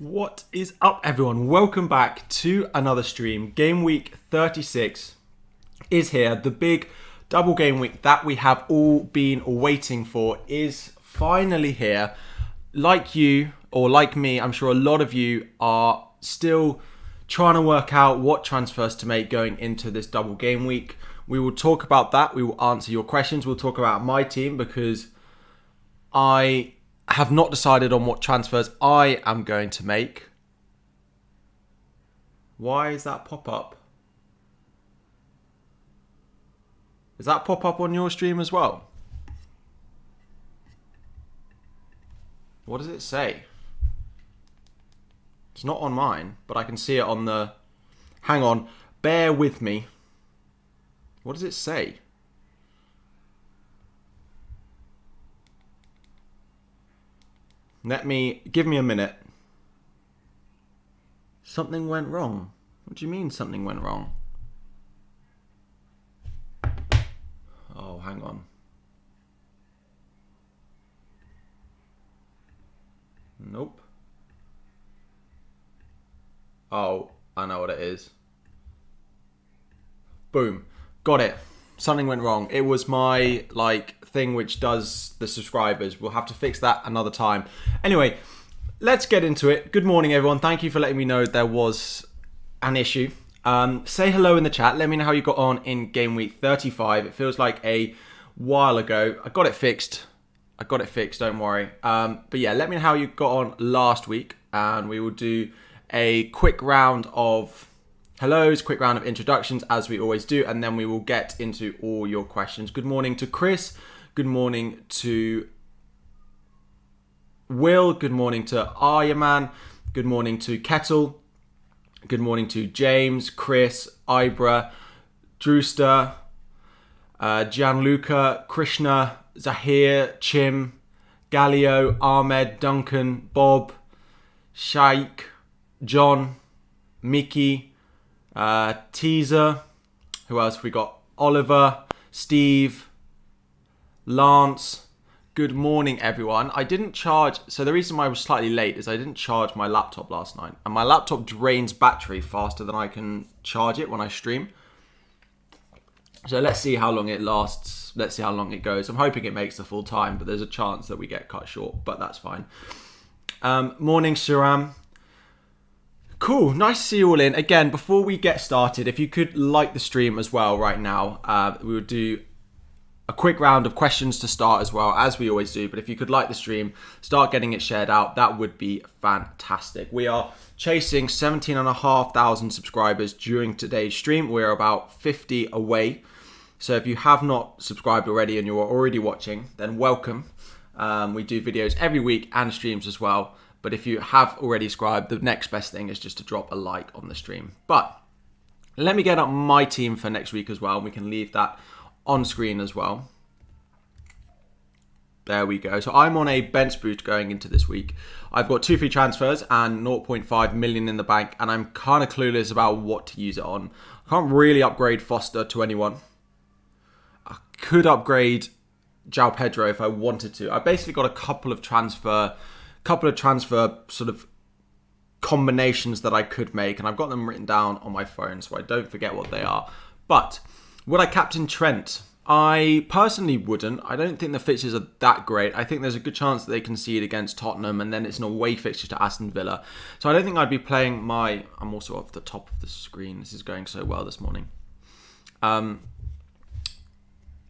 What is up, everyone? Welcome back to another stream. Game week 36 is here. The big double game week that we have all been waiting for is finally here. Like you, or like me, I'm sure a lot of you are still trying to work out what transfers to make going into this double game week. We will talk about that. We will answer your questions. We'll talk about my team because I have not decided on what transfers I am going to make. Why is that pop up? Does that pop up on your stream as well? What does it say? It's not on mine, but I can see it on the... Hang on, bear with me. What does it say? Give me a minute. Something went wrong. What do you mean something went wrong? Oh, hang on. Nope. Oh, I know what it is. Boom. Got it. Something went wrong. It was my thing which does the subscribers. We'll have to fix that another time. Anyway, let's get into it. Good morning, everyone. Thank you for letting me know there was an issue. Say hello in the chat. Let me know how you got on in game week 35. It feels like a while ago. I got it fixed. Don't worry. But yeah, let me know how you got on last week, and we will do a quick round of hellos, quick round of introductions as we always do, and then we will get into all your questions. Good morning to Chris. Good morning to Will. Good morning to Aryaman. Good morning to Kettle. Good morning to James, Chris, Ibra, Drewster, Gianluca, Krishna, Zahir, Chim, Galio, Ahmed, Duncan, Bob, Shaikh, John, Mickey, Teaser. Who else? We got Oliver, Steve, Lance. Good morning, everyone. I didn't charge, so the reason why I was slightly late is I didn't charge my laptop last night, and my laptop drains battery faster than I can charge it when I stream. So let's see how long it lasts. Let's see how long it goes. I'm hoping it makes the full time, but there's a chance that we get cut short, but that's fine. Morning, Suram. Cool, nice to see you all in. Again, before we get started, if you could like the stream as well right now, we will do a quick round of questions to start as well, as we always do. But if you could like the stream, start getting it shared out, that would be fantastic. We are chasing 17,500 subscribers during today's stream. We're about 50 away. So if you have not subscribed already and you're already watching, then welcome. We do videos every week and streams as well. But if you have already subscribed, the next best thing is just to drop a like on the stream. But let me get up my team for next week as well. We can leave that on screen as well. There we go. So I'm on a bench boost going into this week. I've got 2 free transfers and 0.5 million in the bank, and I'm kind of clueless about what to use it on. I can't really upgrade Foster to anyone. I could upgrade João Pedro if I wanted to. I basically got a couple of transfer sort of combinations that I could make, and I've got them written down on my phone so I don't forget what they are. But would I captain Trent? I personally wouldn't. I don't think the fixtures are that great. I think there's a good chance that they concede against Tottenham, and then it's an away fixture to Aston Villa. So I don't think I'd be playing my... I'm also off the top of the screen. This is going so well this morning. And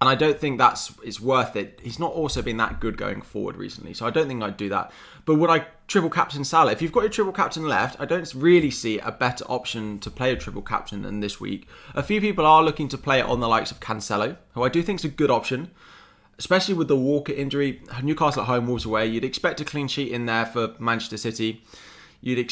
I don't think it's worth it. He's not also been that good going forward recently, so I don't think I'd do that. But would I triple captain Salah? If you've got your triple captain left, I don't really see a better option to play a triple captain than this week. A few people are looking to play it on the likes of Cancelo, who I do think is a good option, especially with the Walker injury. Newcastle at home, Wolves away. You'd expect a clean sheet in there for Manchester City. You'd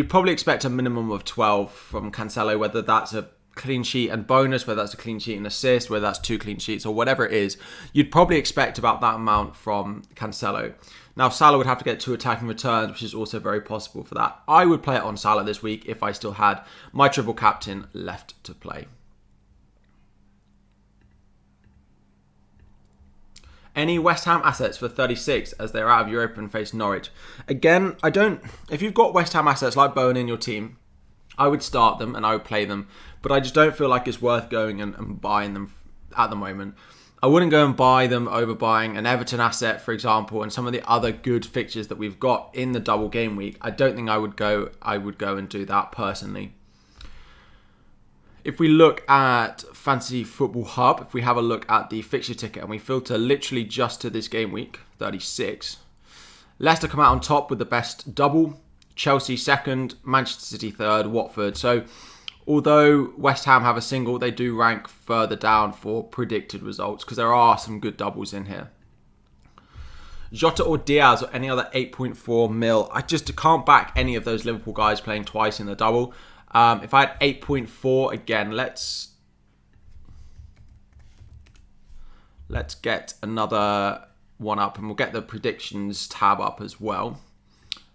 probably expect a minimum of 12 from Cancelo, whether that's a clean sheet and bonus, whether that's a clean sheet and assist, whether that's 2 clean sheets or whatever it is. You'd probably expect about that amount from Cancelo. Now Salah would have to get 2 attacking returns, which is also very possible for that. I would play it on Salah this week if I still had my triple captain left to play. Any West Ham assets for 36 as they're out of Europe and face Norwich? Again, if you've got West Ham assets like Bowen in your team, I would start them and I would play them. But I just don't feel like it's worth going and buying them at the moment. I wouldn't go and buy them over buying an Everton asset, for example, and some of the other good fixtures that we've got in the double game week. I don't think I would go and do that personally. If we look at Fantasy Football Hub, if we have a look at the fixture ticket and we filter literally just to this game week, 36, Leicester come out on top with the best double, Chelsea second, Manchester City third, Watford. So although West Ham have a single, they do rank further down for predicted results because there are some good doubles in here. Jota or Diaz or any other 8.4 mil. I just can't back any of those Liverpool guys playing twice in the double. If I had 8.4, again, let's get another one up and we'll get the predictions tab up as well.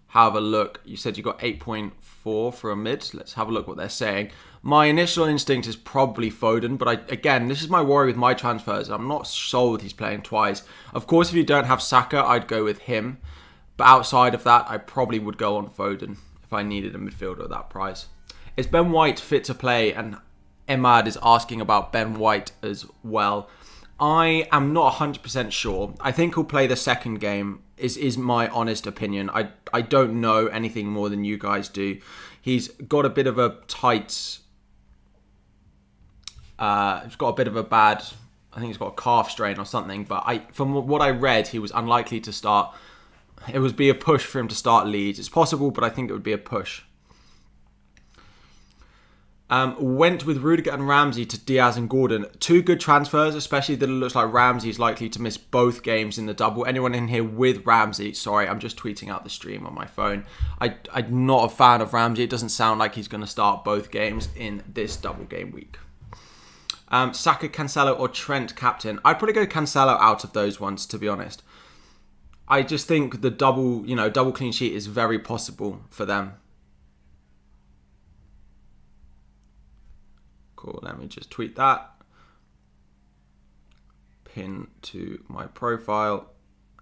Have a look. You said you got 8.4 for a mid. Let's have a look what they're saying. My initial instinct is probably Foden, but again, this is my worry with my transfers. I'm not sold he's playing twice. Of course, if you don't have Saka, I'd go with him. But outside of that, I probably would go on Foden if I needed a midfielder at that price. Is Ben White fit to play? And Emad is asking about Ben White as well. I am not 100% sure. I think he'll play the second game, is my honest opinion. I don't know anything more than you guys do. He's got a bit of a tight... he's got a bit of a bad... I think he's got a calf strain or something. But from what I read, he was unlikely to start. It would be a push for him to start Leeds. It's possible, but I think it would be a push. Went with Rudiger and Ramsey to Diaz and Gordon. Two good transfers, especially that it looks like Ramsey's likely to miss both games in the double. Anyone in here with Ramsey? Sorry, I'm just tweeting out the stream on my phone. I'm not a fan of Ramsey. It doesn't sound like he's going to start both games in this double game week. Saka, Cancelo or Trent captain? I'd probably go Cancelo out of those ones, to be honest. I just think the double clean sheet is very possible for them. Cool, let me just tweet that. Pin to my profile.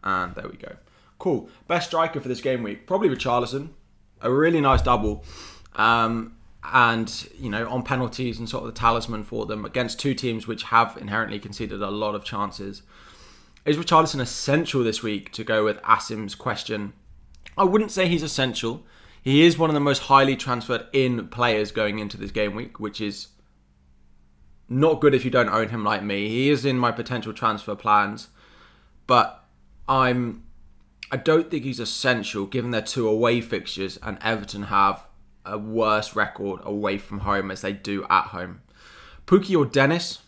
And there we go. Cool. Best striker for this game week. Probably Richarlison. A really nice double. And, on penalties and sort of the talisman for them against two teams which have inherently conceded a lot of chances. Is Richarlison essential this week, to go with Asim's question? I wouldn't say he's essential. He is one of the most highly transferred in players going into this game week, which is not good if you don't own him like me. He is in my potential transfer plans, but I don't think he's essential given their two away fixtures and Everton have a worse record away from home as they do at home. Pookie or Dennis?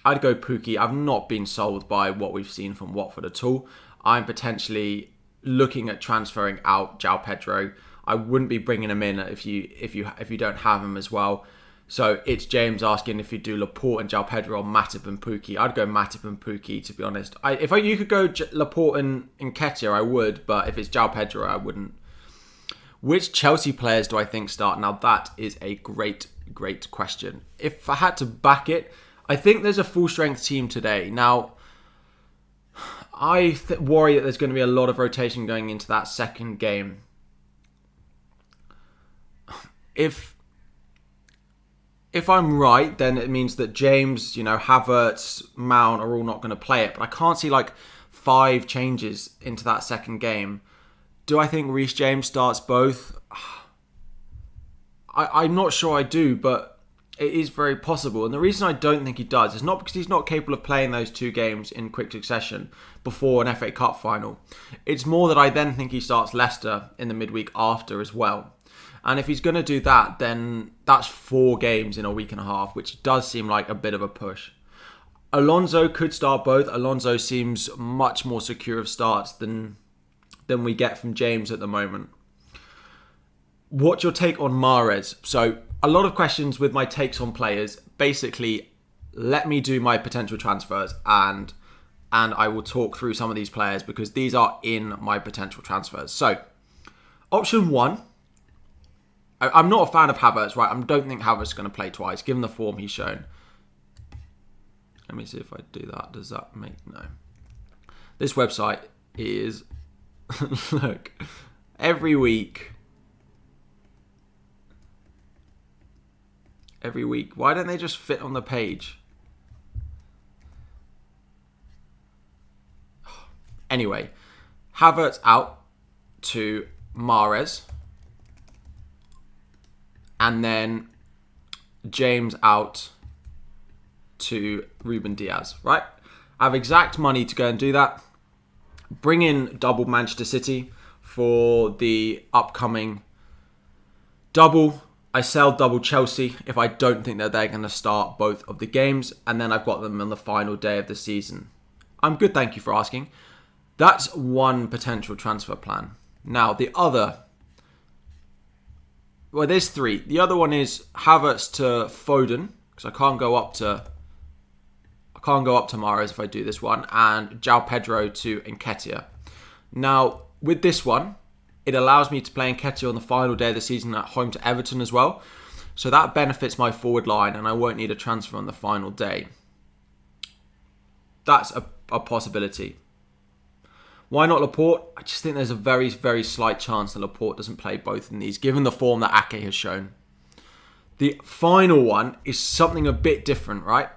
I'd go Pookie. I've not been sold by what we've seen from Watford at all. I'm potentially looking at transferring out João Pedro. I wouldn't be bringing him in if you don't have him as well. So it's James asking if you do Laporte and João Pedro or Matip and Pookie. I'd go Matip and Pookie, to be honest. If you could go Laporte and Nketiah, I would. But if it's João Pedro, I wouldn't. Which Chelsea players do I think start? Now, that is a great, great question. If I had to back it, I think there's a full-strength team today. Now, I worry that there's going to be a lot of rotation going into that second game. If I'm right, then it means that James, Havertz, Mount are all not going to play it. But I can't see 5 changes into that second game. Do I think Reece James starts both? I'm not sure I do, but it is very possible. And the reason I don't think he does is not because he's not capable of playing those 2 games in quick succession before an FA Cup final. It's more that I then think he starts Leicester in the midweek after as well. And if he's going to do that, then that's 4 games in a week and a half, which does seem like a bit of a push. Alonso could start both. Alonso seems much more secure of starts than we get from James at the moment. What's your take on Mahrez? So a lot of questions with my takes on players. Basically, let me do my potential transfers and I will talk through some of these players because these are in my potential transfers. So, option 1. I'm not a fan of Havertz, right? I don't think Havertz is going to play twice, given the form he's shown. Let me see if I do that. Does that make... No. This website is... Look, every week... Why don't they just fit on the page? Anyway, Havertz out to Mahrez. And then James out to Ruben Diaz, right? I have exact money to go and do that. Bring in double Manchester City for the upcoming double. I sell double Chelsea if I don't think that they're going to start both of the games. And then I've got them on the final day of the season. I'm good, thank you for asking. That's one potential transfer plan. Now, the other... Well, there's three. The other one is Havertz to Foden, because I can't go up to Mahrez if I do this one, and João Pedro to Nketiah. Now, with this one, it allows me to play Nketiah on the final day of the season at home to Everton as well. So that benefits my forward line, and I won't need a transfer on the final day. That's a possibility. Why not Laporte? I just think there's a very, very slight chance that Laporte doesn't play both in these, given the form that Ake has shown. The final one is something a bit different, right?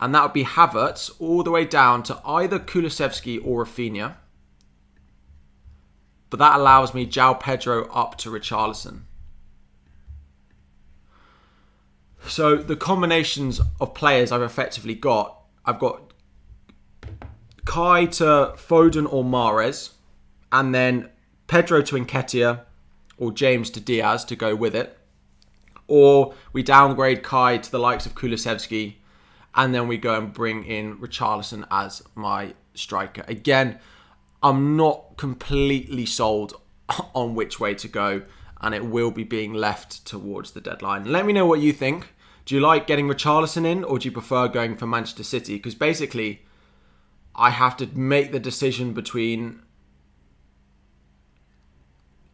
And that would be Havertz all the way down to either Kulusevski or Rafinha. But that allows me João Pedro up to Richarlison. So the combinations of players I've effectively got, I've got Kai to Foden or Mahrez, and then Pedro to Nketiah or James to Diaz to go with it. Or we downgrade Kai to the likes of Kulusevski, and then we go and bring in Richarlison as my striker. Again, I'm not completely sold on which way to go, and it will be being left towards the deadline. Let me know what you think. Do you like getting Richarlison in, or do you prefer going for Manchester City? Because basically, I have to make the decision between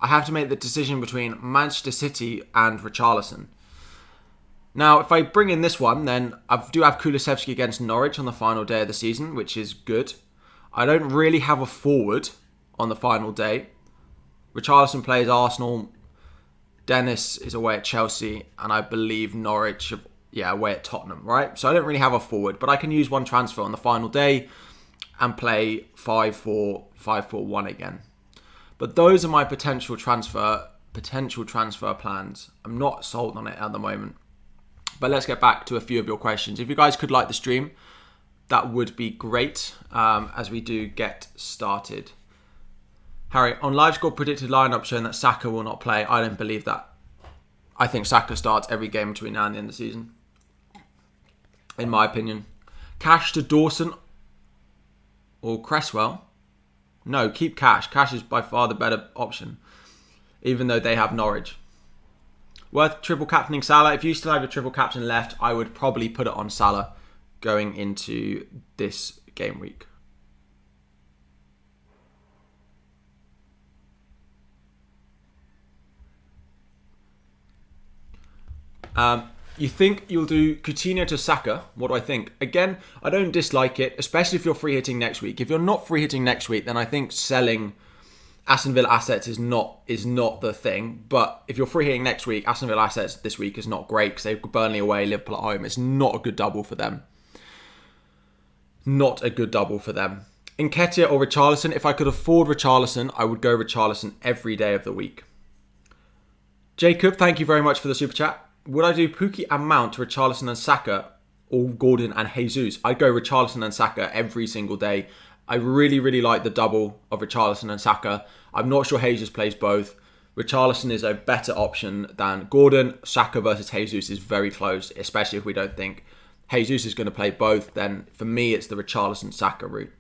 Manchester City and Richarlison. Now, if I bring in this one, then I do have Kulusevski against Norwich on the final day of the season, which is good. I don't really have a forward on the final day. Richarlison plays Arsenal. Dennis is away at Chelsea, and I believe Norwich, away at Tottenham, right? So I don't really have a forward, but I can use one transfer on the final day and play 5-4-1 again. But those are my potential transfer plans. I'm not sold on it at the moment. But let's get back to a few of your questions. If you guys could like the stream, that would be great as we do get started. Harry, on LiveScore predicted lineup showing that Saka will not play. I don't believe that. I think Saka starts every game between now and the end of the season, in my opinion. Cash to Dawson or Cresswell? No, keep Cash. Cash is by far the better option, even though they have Norwich. Worth triple captaining Salah? If you still have your triple captain left, I would probably put it on Salah going into this game week. You think you'll do Coutinho to Saka? What do I think? Again, I don't dislike it, especially if you're free hitting next week. If you're not free hitting next week, then I think selling Aston Villa assets is not the thing. But if you're free hitting next week, Aston Villa assets this week is not great because they've Burnley away, Liverpool at home. It's not a good double for them. Not a good double for them. Nketiah or Richarlison? If I could afford Richarlison, I would go Richarlison every day of the week. Jacob, thank you very much for the super chat. Would I do Pookie and Mount to Richarlison and Saka, or Gordon and Jesus? I'd go Richarlison and Saka every single day. I really, really like the double of Richarlison and Saka. I'm not sure Jesus plays both. Richarlison is a better option than Gordon. Saka versus Jesus is very close, especially if we don't think Jesus is going to play both. Then for me, it's the Richarlison-Saka route.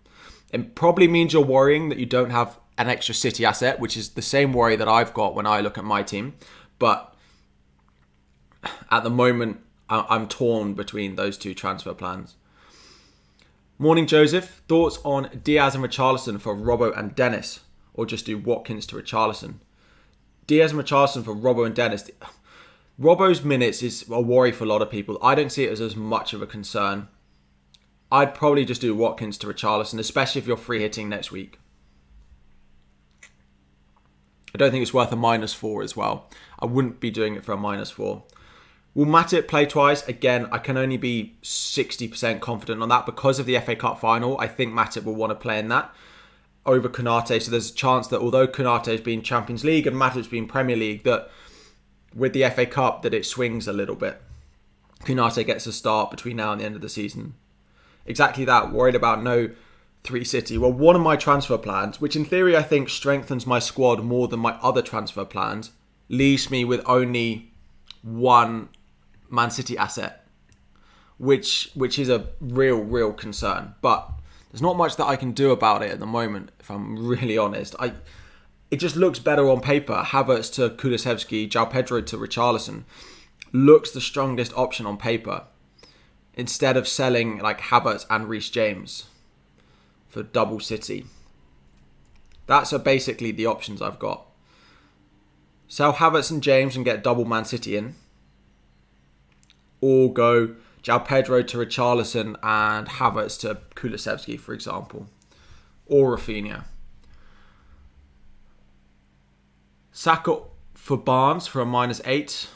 It probably means you're worrying that you don't have an extra City asset, which is the same worry that I've got when I look at my team. But at the moment, I'm torn between those two transfer plans. Morning, Joseph. Thoughts on Diaz and Richarlison for Robbo and Dennis? Or just do Watkins to Richarlison? Diaz and Richarlison for Robbo and Dennis. Robbo's minutes is a worry for a lot of people. I don't see it as much of a concern. I'd probably just do Watkins to Richarlison, especially if you're free hitting next week. I don't think it's worth a -4 as well. I wouldn't be doing it for a -4. Will Matip play twice? Again, I can only be 60% confident on that because of the FA Cup final. I think Matip will want to play in that over Konate. So there's a chance that although Konate's been Champions League and Matip's been Premier League, that with the FA Cup that it swings a little bit. Konate gets a start between now and the end of the season. Exactly that. Worried about no 3 City. Well, one of my transfer plans, which in theory I think strengthens my squad more than my other transfer plans, leaves me with only one Man City asset, which is a real concern. But there's not much that I can do about it at the moment, if I'm really honest. It just looks better on paper. Havertz to Kulusevski, João Pedro to Richarlison looks the strongest option on paper, instead of selling like Havertz and Reece James for double City. That's basically the options I've got. Sell Havertz and James and get double Man City in. Or go João Pedro to Richarlison and Havertz to Kulusevski, for example. Or Rafinha. Saka for Barnes for a -8.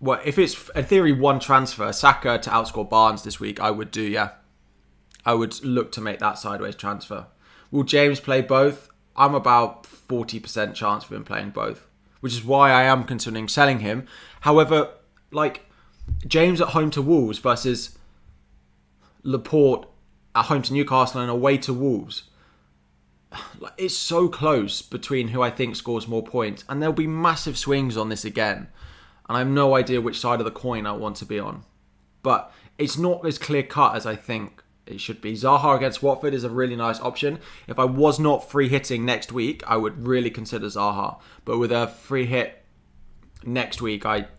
Well, if it's in theory one transfer, Saka to outscore Barnes this week, I would do, yeah. I would look to make that sideways transfer. Will James play both? I'm about 40% chance of him playing both, which is why I am considering selling him. However, like James at home to Wolves versus Laporte at home to Newcastle and away to Wolves. It's so close between who I think scores more points, and there'll be massive swings on this again. And I have no idea which side of the coin I want to be on. But it's not as clear cut as I think it should be. Zaha against Watford is a really nice option. If I was not free hitting next week, I would really consider Zaha. But with a free hit next week, I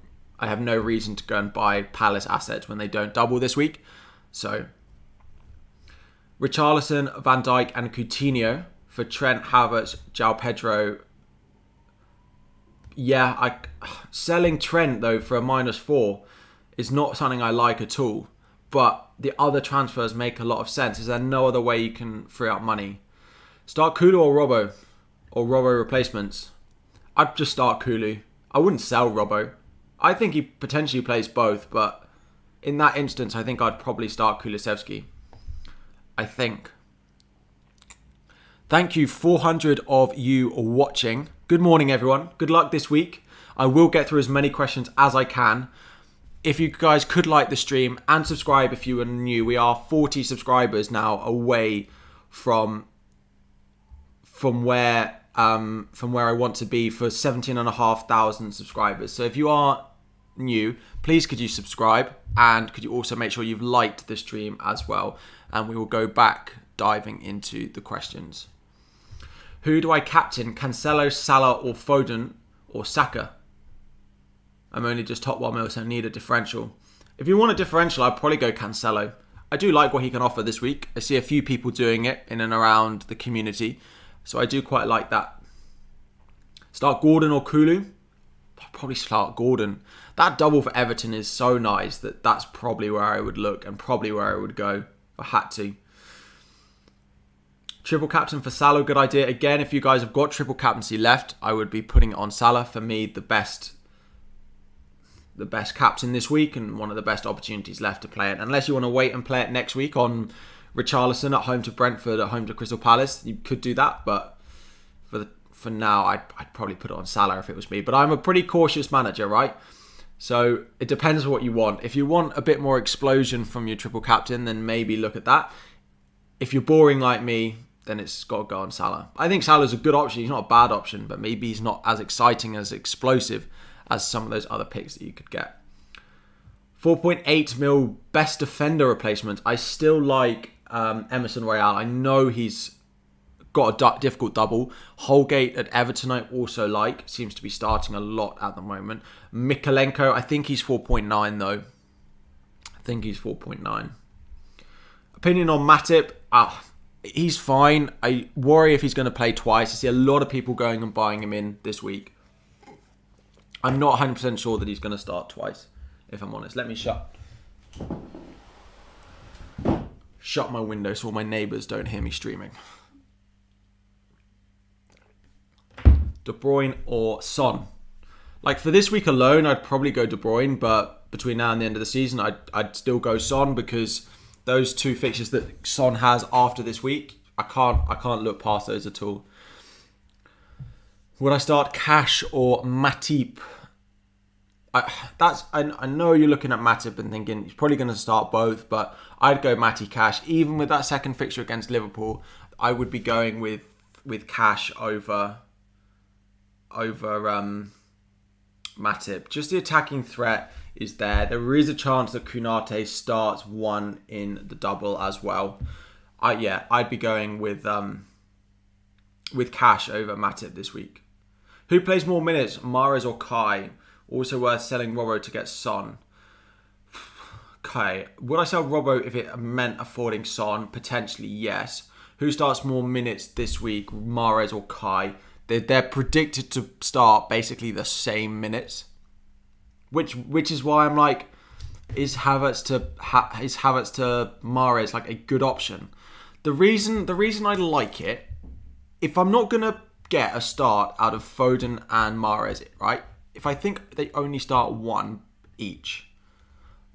have no reason to go and buy Palace assets when they don't double this week. So Richarlison, Van Dijk and Coutinho for Trent, Havertz, João Pedro. Yeah, selling Trent though for a -4 is not something I like at all. But the other transfers make a lot of sense. Is there no other way you can free up money? Start Kulu or Robbo? Or Robbo replacements? I'd just start Kulu. I wouldn't sell Robbo. I think he potentially plays both, but in that instance, I think I'd probably start Kulusevski. I think. Thank you, 400 of you watching. Good morning, everyone. Good luck this week. I will get through as many questions as I can. If you guys could like the stream and subscribe if you are new, we are 40 subscribers now away from where I want to be for 17,500 subscribers. So if you are new, please could you subscribe, and could you also make sure you've liked the stream as well, and we will go back diving into the questions. Who do I captain? Cancelo, Salah or Foden or Saka? I'm only just top 1 mil, so I need a differential. If you want a differential, I'd probably go Cancelo. I do like what he can offer this week. I see a few people doing it in and around the community, so I do quite like that. Start Gordon or Kulu? I'd probably start Gordon. That double for Everton is so nice that that's probably where I would look and probably where I would go if I had to. Triple captain for Salah, good idea. Again, if you guys have got triple captaincy left, I would be putting it on Salah. For me, the best captain this week and one of the best opportunities left to play it. Unless you want to wait and play it next week on Richarlison at home to Brentford, at home to Crystal Palace, you could do that. But for now, I'd probably put it on Salah if it was me. But I'm a pretty cautious manager, right? So it depends what you want. If you want a bit more explosion from your triple captain, then maybe look at that. If you're boring like me, then it's got to go on Salah. I think Salah's a good option. He's not a bad option, but maybe he's not as exciting, as explosive as some of those other picks that you could get. 4.8 mil best defender replacement. I still like Emerson Royale. I know he's got a difficult double. Holgate at Everton I also like. Seems to be starting a lot at the moment. Mikalenko, I think he's 4.9 though. I think he's 4.9. Opinion on Matip. He's fine. I worry if he's going to play twice. I see a lot of people going and buying him in this week. I'm not 100% sure that he's going to start twice, if I'm honest. Let me shut. shut my window so all my neighbours don't hear me streaming. De Bruyne or Son? Like for this week alone, I'd probably go De Bruyne, but between now and the end of the season, I'd still go Son because those two fixtures that Son has after this week, I can't look past those at all. Would I start Cash or Matip? I know you're looking at Matip and thinking he's probably going to start both, but I'd go Matty Cash. Even with that second fixture against Liverpool, I would be going with Cash over Matip. Just the attacking threat is there. There is a chance that Konate starts one in the double as well. I'd be going with Cash over Matip this week. Who plays more minutes, Mahrez or Kai? Also worth selling Robbo to get Son. Okay, would I sell Robbo if it meant affording Son? Potentially, yes. Who starts more minutes this week, Mahrez or Kai? They're predicted to start basically the same minutes, which is why I'm like, is Havertz to Mahrez like a good option? The reason I like it, if I'm not gonna get a start out of Foden and Mahrez, right? If I think they only start one each,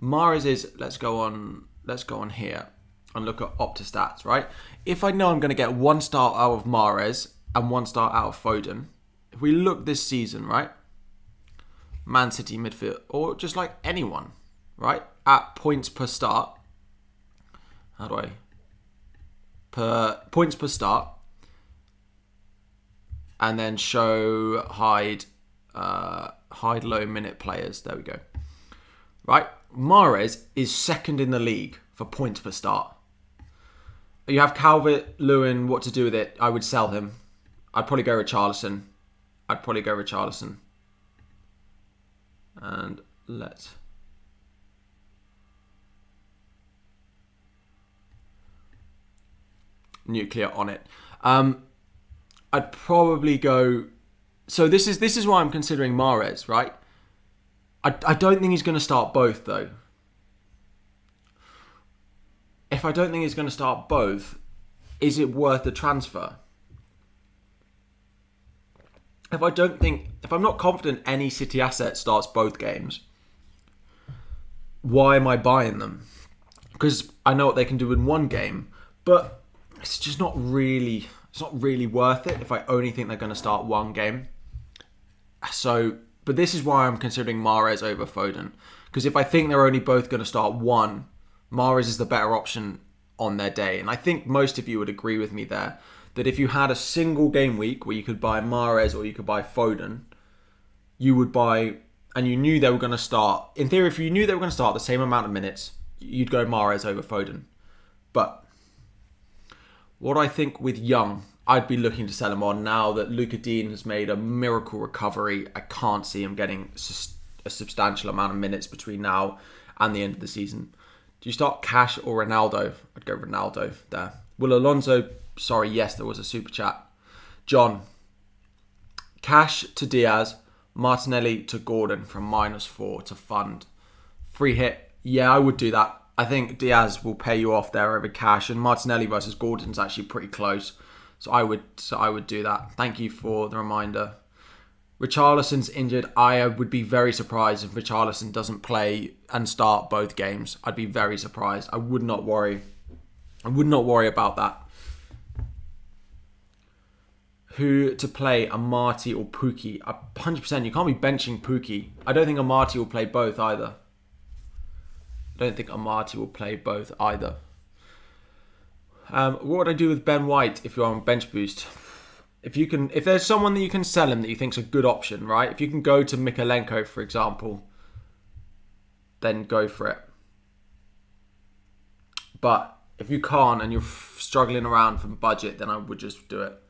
Mahrez is, let's go on here and look at Opta stats, right? If I know I'm going to get one start out of Mahrez and one start out of Foden, if we look this season, right? Man City midfield, or just like anyone, right? At points per start. Points per start. And then show hide low minute players. There we go. Right, Mahrez is second in the league for points per start. You have Calvert-Lewin. What to do with it? I would sell him. I'd probably go Richarlison. And let's nuclear on it. I'd probably go. So this is why I'm considering Mahrez, right? I don't think he's going to start both, though. If I don't think he's going to start both, is it worth the transfer? If I'm not confident any City asset starts both games, why am I buying them? Because I know what they can do in one game, but it's just not really worth it if I only think they're going to start one game. So, but this is why I'm considering Mahrez over Foden. Because if I think they're only both going to start one, Mahrez is the better option on their day. And I think most of you would agree with me there, that if you had a single game week where you could buy Mahrez or you could buy Foden, you would buy, and you knew they were going to start, in theory, if you knew they were going to start the same amount of minutes, you'd go Mahrez over Foden. But what I think with Young, I'd be looking to sell him on now that Luka Dean has made a miracle recovery. I can't see him getting a substantial amount of minutes between now and the end of the season. Do you start Cash or Ronaldo? I'd go Ronaldo there. Will Alonso... Sorry, yes, there was a super chat. John. Cash to Diaz, Martinelli to Gordon from -4 to fund. Free hit. Yeah, I would do that. I think Diaz will pay you off there over Cash, and Martinelli versus Gordon's actually pretty close. So I would do that. Thank you for the reminder. Richarlison's injured. I would be very surprised if Richarlison doesn't play and start both games. I'd be very surprised. I would not worry about that. Who to play, Amati or Pookie? 100%. You can't be benching Pookie. I don't think Amati will play both either. What would I do with Ben White if you're on bench boost? If there's someone that you can sell him that you think's a good option, right? If you can go to Mikalenko, for example, then go for it. But if you can't and you're struggling around for budget, then I would just do it.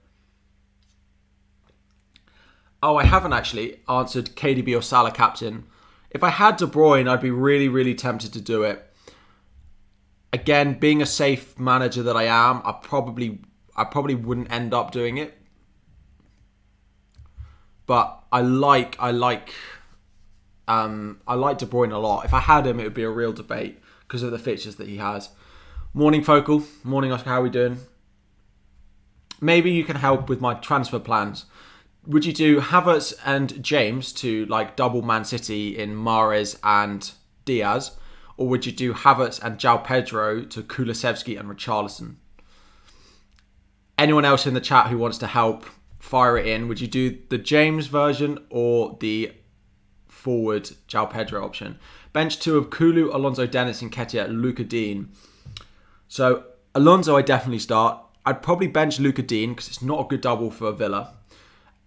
Oh, I haven't actually answered KDB or Salah captain. If I had De Bruyne, I'd be really, really tempted to do it. Again, being a safe manager that I am, I probably wouldn't end up doing it. But I like De Bruyne a lot. If I had him, it would be a real debate because of the fixtures that he has. Morning, Focal. Morning, Oscar. How are we doing? Maybe you can help with my transfer plans. Would you do Havertz and James to like double Man City in Mahrez and Diaz? Or would you do Havertz and João Pedro to Kulusevski and Richarlison? Anyone else in the chat who wants to help, fire it in. Would you do the James version or the forward João Pedro option? Bench 2 of Kulu, Alonso, Dennis, Nketiah, Luka Dean. So Alonso I definitely start. I'd probably bench Luka Dean because it's not a good double for Villa.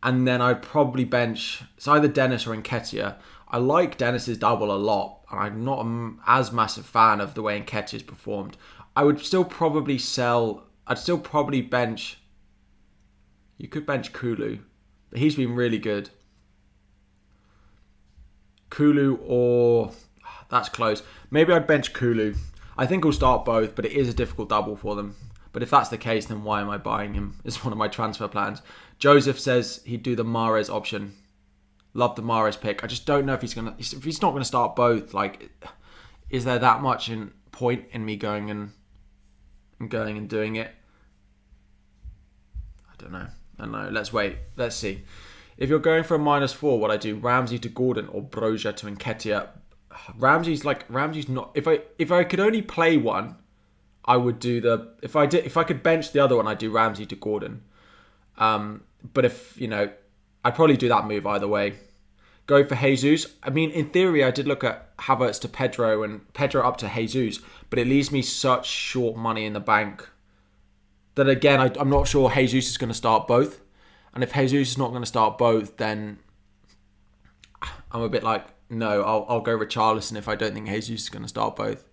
And then I'd probably bench, it's either Dennis or Nketiah. I like Dennis's double a lot, and I'm not as massive fan of the way Nketiah's performed. I would still probably I'd still probably bench, you could bench Kulu, but he's been really good. Kulu or, that's close. Maybe I'd bench Kulu. I think he'll start both, but it is a difficult double for them. But if that's the case, then why am I buying him? It's one of my transfer plans. Joseph says he'd do the Mahrez option. Love the Mahrez pick. I just don't know if he's not gonna start both. Like, is there that much point in me going and doing it? I don't know. Let's wait. Let's see. If you're going for a -4, would I do Ramsey to Gordon or Broja to Nketiah? Ramsey's not. If I could only play one, I would do the. If I could bench the other one, I'd do Ramsey to Gordon. But if I'd probably do that move either way. Go for Jesus. I mean, in theory, I did look at Havertz to Pedro and Pedro up to Jesus, but it leaves me such short money in the bank that again, I'm not sure Jesus is going to start both. And if Jesus is not going to start both, then I'm a bit like, no, I'll go Richarlison if I don't think Jesus is going to start both.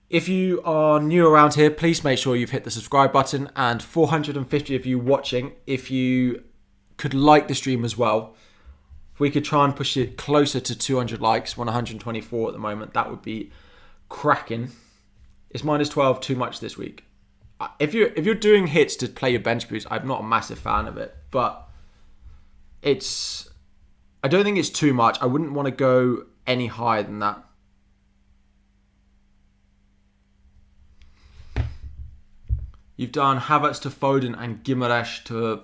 If you are new around here, please make sure you've hit the subscribe button. And 450 of you watching, if you could like the stream as well. If we could try and push it closer to 200 likes, 124 at the moment, that would be cracking. Is -12 too much this week? If you're doing hits to play your bench boost, I'm not a massive fan of it, but I don't think it's too much. I wouldn't want to go any higher than that. You've done Havertz to Foden and Guimaraes to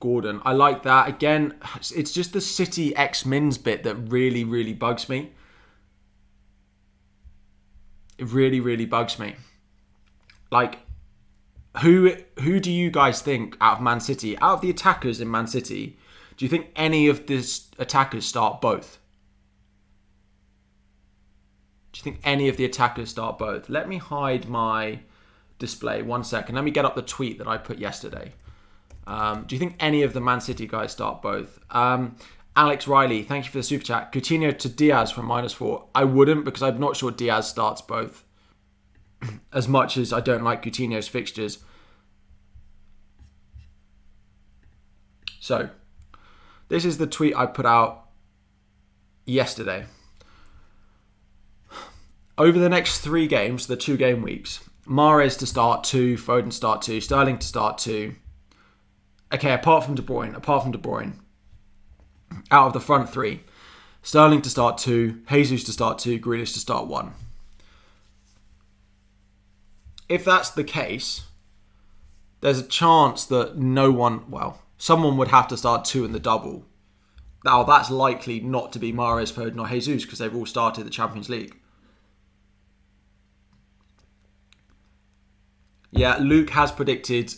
Gordon. I like that. Again, it's just the City X-Mins bit that really, really bugs me. It really, really bugs me. Like, who do you guys think out of Man City, out of the attackers in Man City, do you think any of these attackers start both? Do you think any of the attackers start both? Let me hide my display 1 second. Let me get up the tweet that I put yesterday. Do you think any of the Man City guys start both? Alex Riley, thank you for the super chat. Coutinho to Diaz from -4. I wouldn't, because I'm not sure Diaz starts both. As much as I don't like Coutinho's fixtures. So, this is the tweet I put out yesterday. Over the next 3 games, the 2 game weeks, Mahrez to start 2, Foden to start 2, Sterling to start 2. Okay, apart from De Bruyne. Out of the front 3, Sterling to start 2, Jesus to start 2, Grealish to start 1. If that's the case, there's a chance that someone would have to start 2 in the double. Now, that's likely not to be Mahrez, Foden or Jesus because they've all started the Champions League. Yeah, Luke has predicted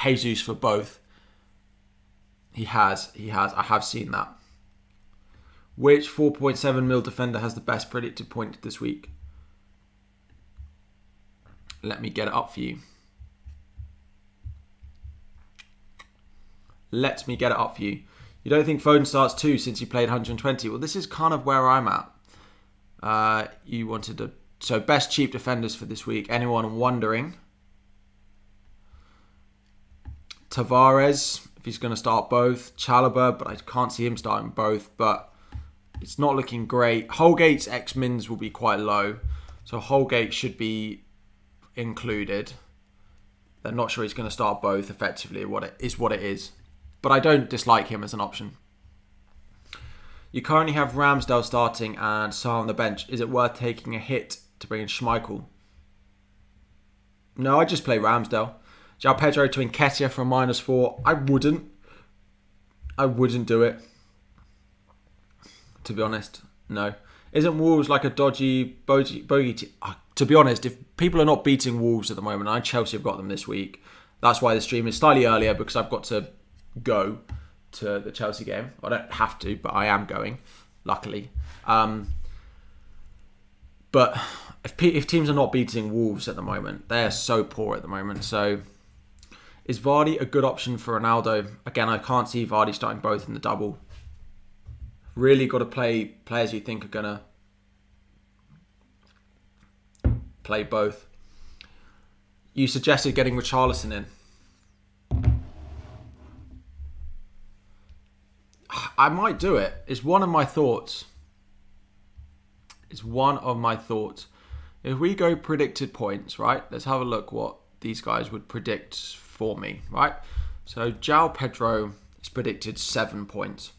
Jesus for both. He has. I have seen that. Which 4.7 mil defender has the best predicted point this week? Let me get it up for you. You don't think Foden starts 2 since he played 120? Well, this is kind of where I'm at. You wanted to... So, best cheap defenders for this week. Anyone wondering? Tavares, if he's going to start both. Chalobah, but I can't see him starting both. But it's not looking great. Holgate's X-Mins will be quite low. So, Holgate should be included. They're not sure he's going to start both effectively. What it is. But I don't dislike him as an option. You currently have Ramsdale starting and Salah on the bench. Is it worth taking a hit to bring in Schmeichel? No, I just play Ramsdale. João Pedro to Nketiah for a -4. I wouldn't do it. To be honest, no. Isn't Wolves like a dodgy bogey team? To be honest, if people are not beating Wolves at the moment, and Chelsea have got them this week, that's why the stream is slightly earlier, because I've got to go to the Chelsea game. I don't have to, but I am going, luckily. But if teams are not beating Wolves at the moment, they're so poor at the moment. So is Vardy a good option for Ronaldo? Again, I can't see Vardy starting both in the double. Really got to play players you think are going to play both. You suggested getting Richarlison in. I might do it. It's one of my thoughts. If we go predicted points, right? Let's have a look what these guys would predict for me, right? So João Pedro is predicted 7 points.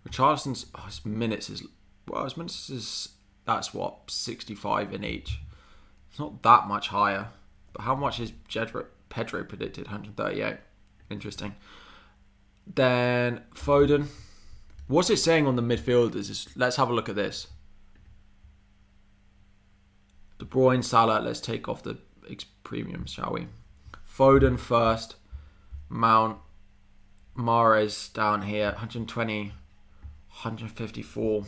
Richarlison's his minutes is that's what 65 in each. It's not that much higher, but how much is Pedro predicted? 138. Interesting. Then Foden. What's it saying on the midfielders? Let's have a look at this. De Bruyne, Salah. Let's take off the premiums, shall we? Foden first. Mount. Mahrez down here. 120. 154.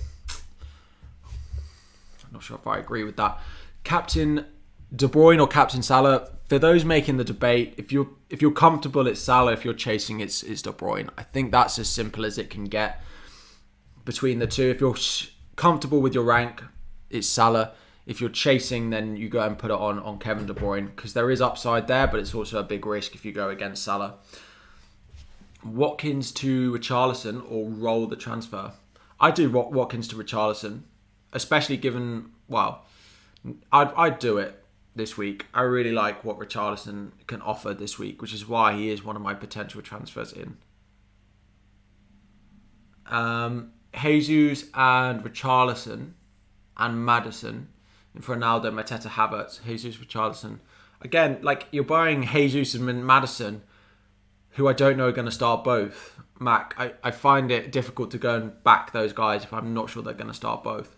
I'm not sure if I agree with that. Captain De Bruyne or Captain Salah. For those making the debate, if you're comfortable, it's Salah. If you're chasing, it's De Bruyne. I think that's as simple as it can get between the two. If you're comfortable with your rank, it's Salah. If you're chasing, then you go and put it on Kevin De Bruyne, because there is upside there, but it's also a big risk if you go against Salah. Watkins to Richarlison or roll the transfer? I do Watkins to Richarlison, especially given, I'd do it this week. I really like what Richarlison can offer this week, which is why he is one of my potential transfers in. Jesus and Richarlison and Maddison. And for Ronaldo, Mateta, Havertz, Jesus, Richarlison. Again, you're buying Jesus and Maddison, who I don't know are going to start both. Mac, I find it difficult to go and back those guys if I'm not sure they're going to start both.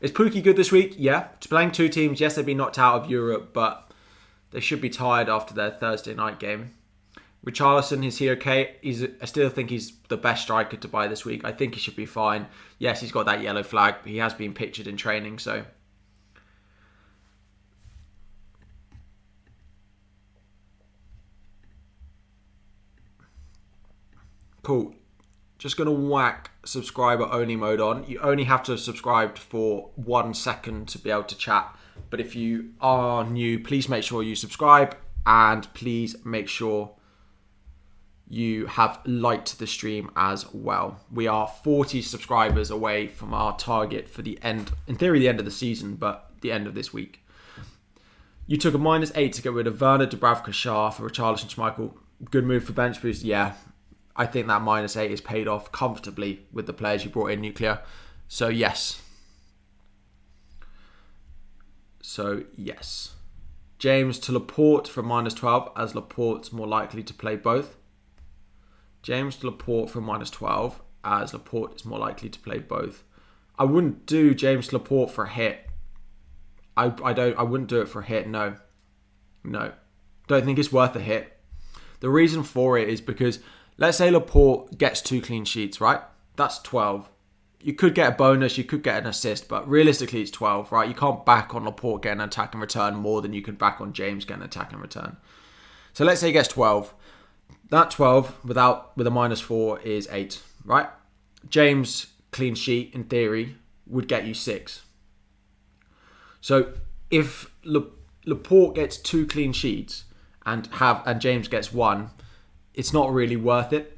Is Pookie good this week? Yeah. It's playing two teams. Yes, they've been knocked out of Europe, but they should be tired after their Thursday night game. Richarlison, is he okay? I still think he's the best striker to buy this week. I think he should be fine. Yes, he's got that yellow flag, but he has been pictured in training, so... Cool. Just going to whack subscriber only mode on. You only have to have subscribed for 1 second to be able to chat. But if you are new, please make sure you subscribe, and please make sure you have liked the stream as well. We are 40 subscribers away from our target for the end, in theory, the end of the season, but the end of this week. You took a -8 to get rid of Werner, Dubravka, Shah for Richarlison, Schmeichel. Good move for bench boost, yeah. I think that -8 is paid off comfortably with the players you brought in, Nuclear. So, yes. James to Laporte for -12, as Laporte's more likely to play both. James to Laporte for -12, as Laporte is more likely to play both. I wouldn't do James to Laporte for a hit. I wouldn't do it for a hit, no. Don't think it's worth a hit. The reason for it is because... let's say Laporte gets 2 clean sheets, right? That's 12. You could get a bonus, you could get an assist, but realistically it's 12, right? You can't back on Laporte getting an attack and return more than you can back on James getting an attack and return. So let's say he gets 12. That 12 with a -4 is 8, right? James clean sheet, in theory, would get you 6. So if Laporte gets 2 clean sheets and James gets 1, it's not really worth it.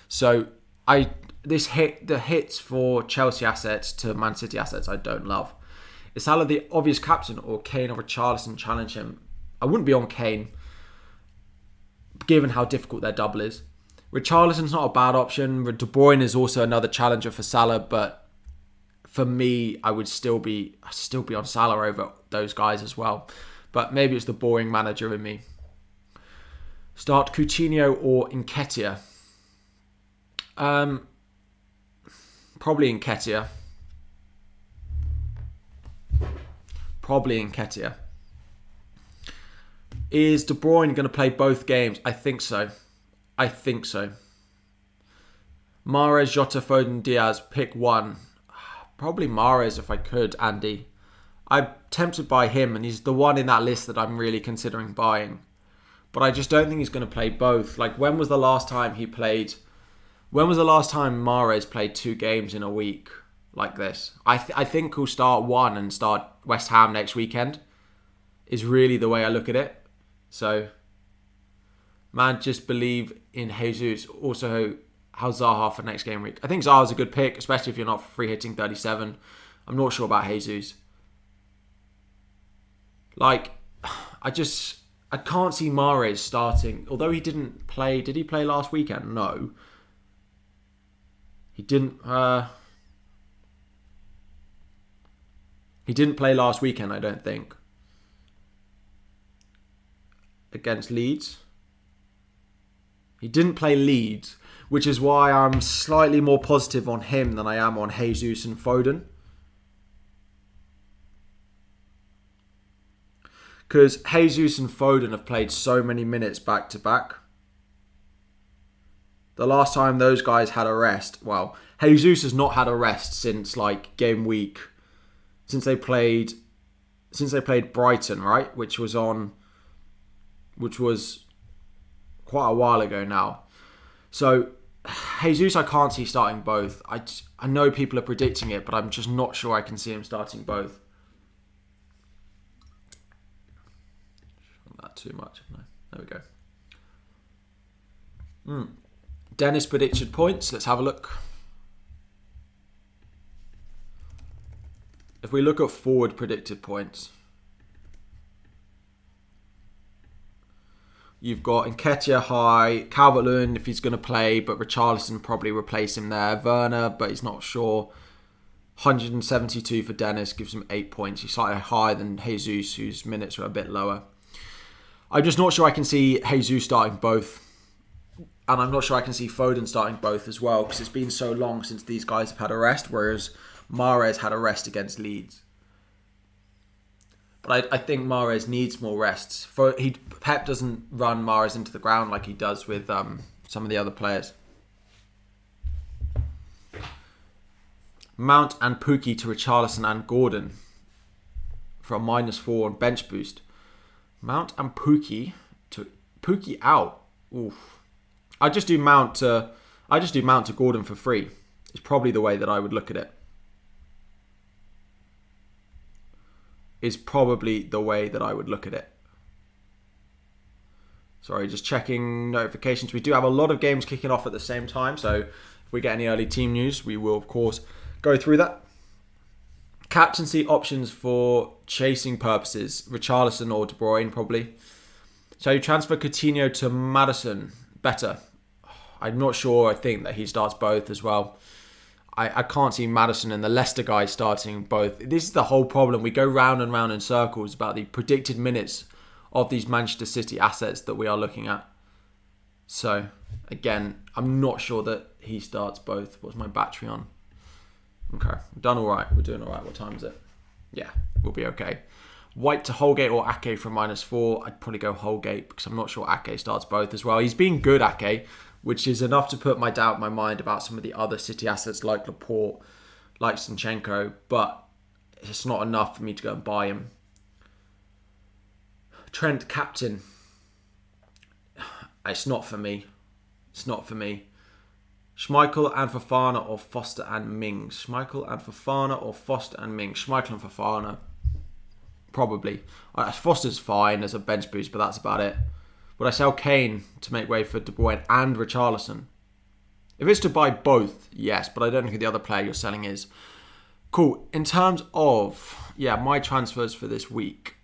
So the hits for Chelsea assets to Man City assets I don't love. Is Salah the obvious captain, or Kane or Richarlison challenge him? I wouldn't be on Kane, given how difficult their double is. Richarlison's not a bad option. De Bruyne is also another challenger for Salah, but for me, I would still be on Salah over those guys as well. But maybe it's the boring manager in me. Start Coutinho or Nketiah? Probably Nketiah. Is De Bruyne going to play both games? I think so. Mahrez, Jota, Foden, Diaz. Pick one. Probably Mahrez if I could, Andy. I'm tempted by him, and he's the one in that list that I'm really considering buying. But I just don't think he's going to play both. Like, when was the last time Mahrez played 2 games in a week like this? I think he'll start one and start West Ham next weekend, is really the way I look at it. So, man, just believe in Jesus. Also, how's Zaha for next game week? I think Zaha's a good pick, especially if you're not free hitting 37. I'm not sure about Jesus. Like, I can't see Mahrez starting. Although he didn't play. Did he play last weekend? No. He didn't. He didn't play last weekend, I don't think. Against Leeds. He didn't play Leeds, which is why I'm slightly more positive on him than I am on Jesus and Foden. Because Jesus and Foden have played so many minutes back to back. The last time those guys had a rest, well, Jesus has not had a rest since like game week, since they played Brighton, right? Which was quite a while ago now. So Jesus, I can't see starting both. I know people are predicting it, but I'm just not sure I can see him starting both. Not too much. No, there we go. Dennis predicted points. Let's have a look. If we look at forward predicted points, you've got Nketiah high, Calvert-Lewin if he's going to play, but Richarlison probably replace him there. Werner, but he's not sure. 172 for Dennis, gives him 8 points. He's slightly higher than Jesus, whose minutes are a bit lower. I'm just not sure I can see Jesus starting both. And I'm not sure I can see Foden starting both as well, because it's been so long since these guys have had a rest, whereas Mahrez had a rest against Leeds. But I think Mahrez needs more rests. Pep doesn't run Mahrez into the ground like he does with some of the other players. Mount and Pookie to Richarlison and Gordon for a -4 on bench boost. Mount and Pookie to Pookie out. Oof. I just do Mount to Gordon for free. It's probably the way that I would look at it. Sorry, just checking notifications. We do have a lot of games kicking off at the same time, so if we get any early team news, we will, of course, go through that. Captaincy options for chasing purposes. Richarlison or De Bruyne, probably. Shall you transfer Coutinho to Madison? Better. I'm not sure. I think that he starts both as well. I can't see Madison and the Leicester guy starting both. This is the whole problem. We go round and round in circles about the predicted minutes of these Manchester City assets that we are looking at. So, again, I'm not sure that he starts both. What's my battery on? Okay, we've done all right. We're doing all right. What time is it? Yeah, we'll be okay. White to Holgate or Ake for -4. I'd probably go Holgate because I'm not sure Ake starts both as well. He's been good, Ake, which is enough to put my doubt in my mind about some of the other City assets like Laporte, like Zinchenko, but it's not enough for me to go and buy him. Trent captain. It's not for me. Schmeichel and Fofana or Foster and Mings. Schmeichel and Fofana. Probably. Foster's fine as a bench boost, but that's about it. Would I sell Kane to make way for De Bruyne and Richarlison? If it's to buy both, yes, but I don't know who the other player you're selling is. Cool. In terms of, my transfers for this week.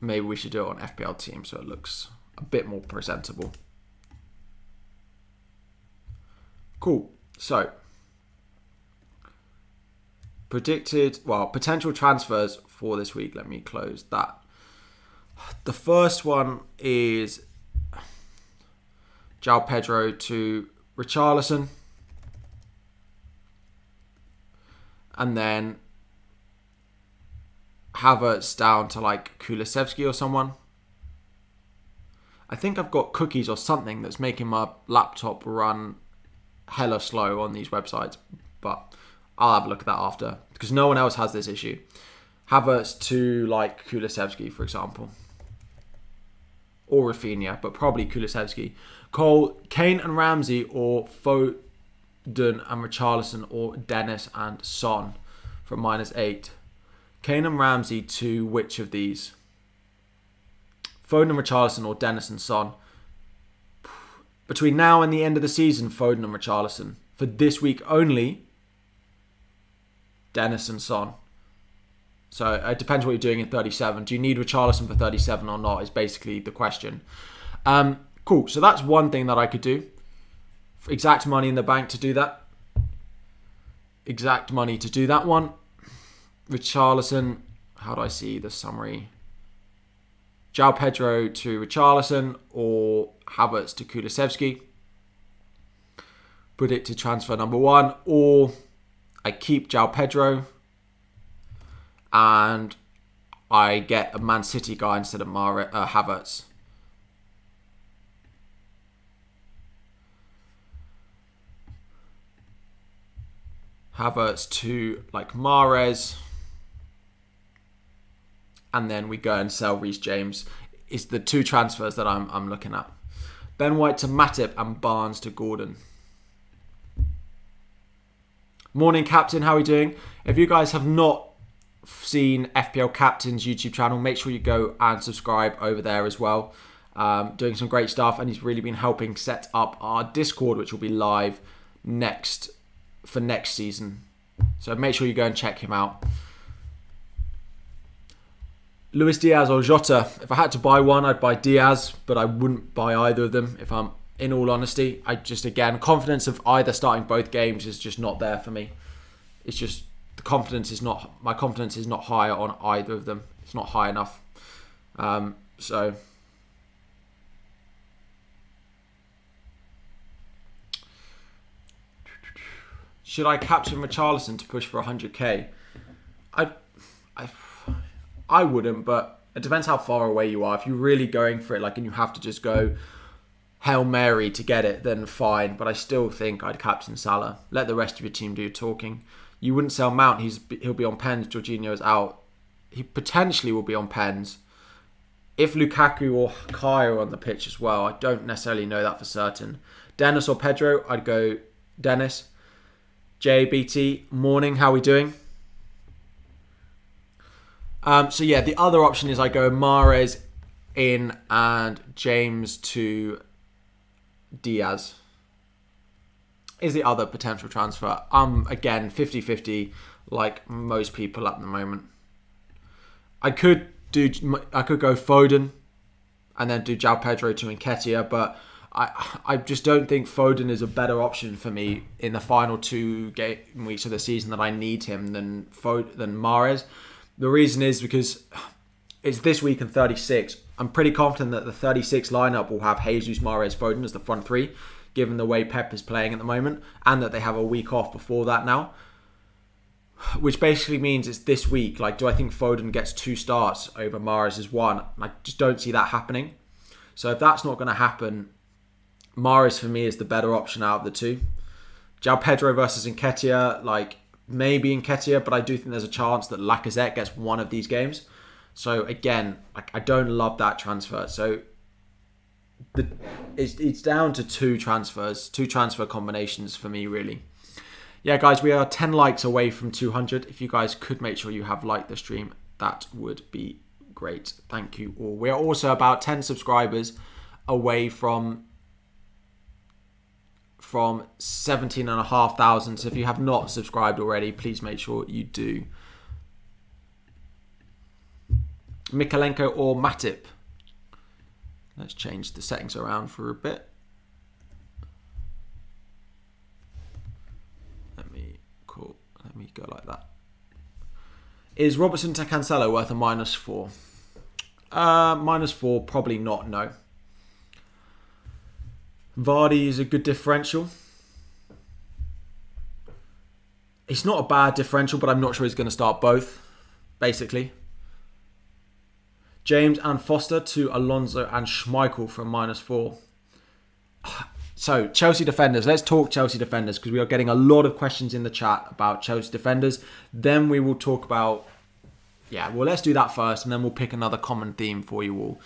Maybe we should do it on FPL team so it looks a bit more presentable. Cool. So, potential transfers for this week. Let me close that. The first one is João Pedro to Richarlison. And then Havertz down to like Kulusevski or someone. I think I've got cookies or something that's making my laptop run hella slow on these websites. But I'll have a look at that after. Because no one else has this issue. Havertz to like Kulusevski, for example. Or Rafinha, but probably Kulusevski. Kane and Ramsey, or Foden and Richarlison, or Dennis and Son from -8. Kane and Ramsey to which of these? Foden and Richarlison, or Dennis and Son? Between now and the end of the season, Foden and Richarlison. For this week only, Dennis and Son. So it depends what you're doing in 37. Do you need Richarlison for 37 or not is basically the question. Cool. So that's one thing that I could do. Exact money in the bank to do that. Exact money to do that one. Richarlison. How do I see the summary? João Pedro to Richarlison, or Havertz to Kulusevski. Predicted transfer number 1. Or I keep João Pedro and I get a Man City guy instead of Havertz. Havertz to like Mahrez. And then we go and sell Reece James. It's the 2 transfers that I'm looking at. Ben White to Matip and Barnes to Gordon. Morning, Captain. How are we doing? If you guys have not seen FPL Captain's YouTube channel, make sure you go and subscribe over there as well. Doing some great stuff, and he's really been helping set up our Discord, which will be live for next season. So make sure you go and check him out. Luis Diaz or Jota. If I had to buy one, I'd buy Diaz, but I wouldn't buy either of them, if I'm in all honesty. I just, again, confidence of either starting both games is just not there for me. It's just, my confidence is not higher on either of them. It's not high enough. So should I captain Richarlison to push for 100k? I wouldn't, but it depends how far away you are. If you're really going for it, and you have to just go Hail Mary to get it, then fine. But I still think I'd captain Salah. Let the rest of your team do your talking. You wouldn't sell Mount. He'll be on pens. Jorginho is out. He potentially will be on pens. If Lukaku or Kai are on the pitch as well, I don't necessarily know that for certain. Dennis or Pedro, I'd go Dennis. JBT, morning. How are we doing? So yeah, the other option is I go Mahrez in and James to Diaz. Is the other potential transfer. Again, 50-50 like most people at the moment. I could go Foden and then do João Pedro to Nketiah, but I just don't think Foden is a better option for me in the final 2 game weeks of the season that I need him than Mahrez. The reason is because it's this week in 36. I'm pretty confident that the 36 lineup will have Jesus, Mahrez, Foden as the front 3, given the way Pep is playing at the moment, and that they have a week off before that now. Which basically means it's this week. Do I think Foden gets 2 starts over Mahrez as 1? I just don't see that happening. So if that's not going to happen, Mahrez for me is the better option out of the 2. João Pedro versus Nketiah, maybe Nketiah, but I do think there's a chance that Lacazette gets one of these games. So again, I don't love that transfer. So it's down to 2 transfer combinations for me, really. Yeah, guys, we are 10 likes away from 200. If you guys could make sure you have liked the stream, that would be great. Thank you all. We are also about 10 subscribers away from 17,500. So if you have not subscribed already, please make sure you do. Mikalenko or Matip? Let's change the settings around for a bit. go like that. Is Robertson to Cancelo worth a -4? -4, probably not, no. Vardy is a good differential. It's not a bad differential, but I'm not sure he's going to start both, basically. James and Foster to Alonso and Schmeichel for a -4. So, Chelsea defenders. Let's talk Chelsea defenders because we are getting a lot of questions in the chat about Chelsea defenders. Then we will talk about... Yeah, well, let's do that first and then we'll pick another common theme for you all.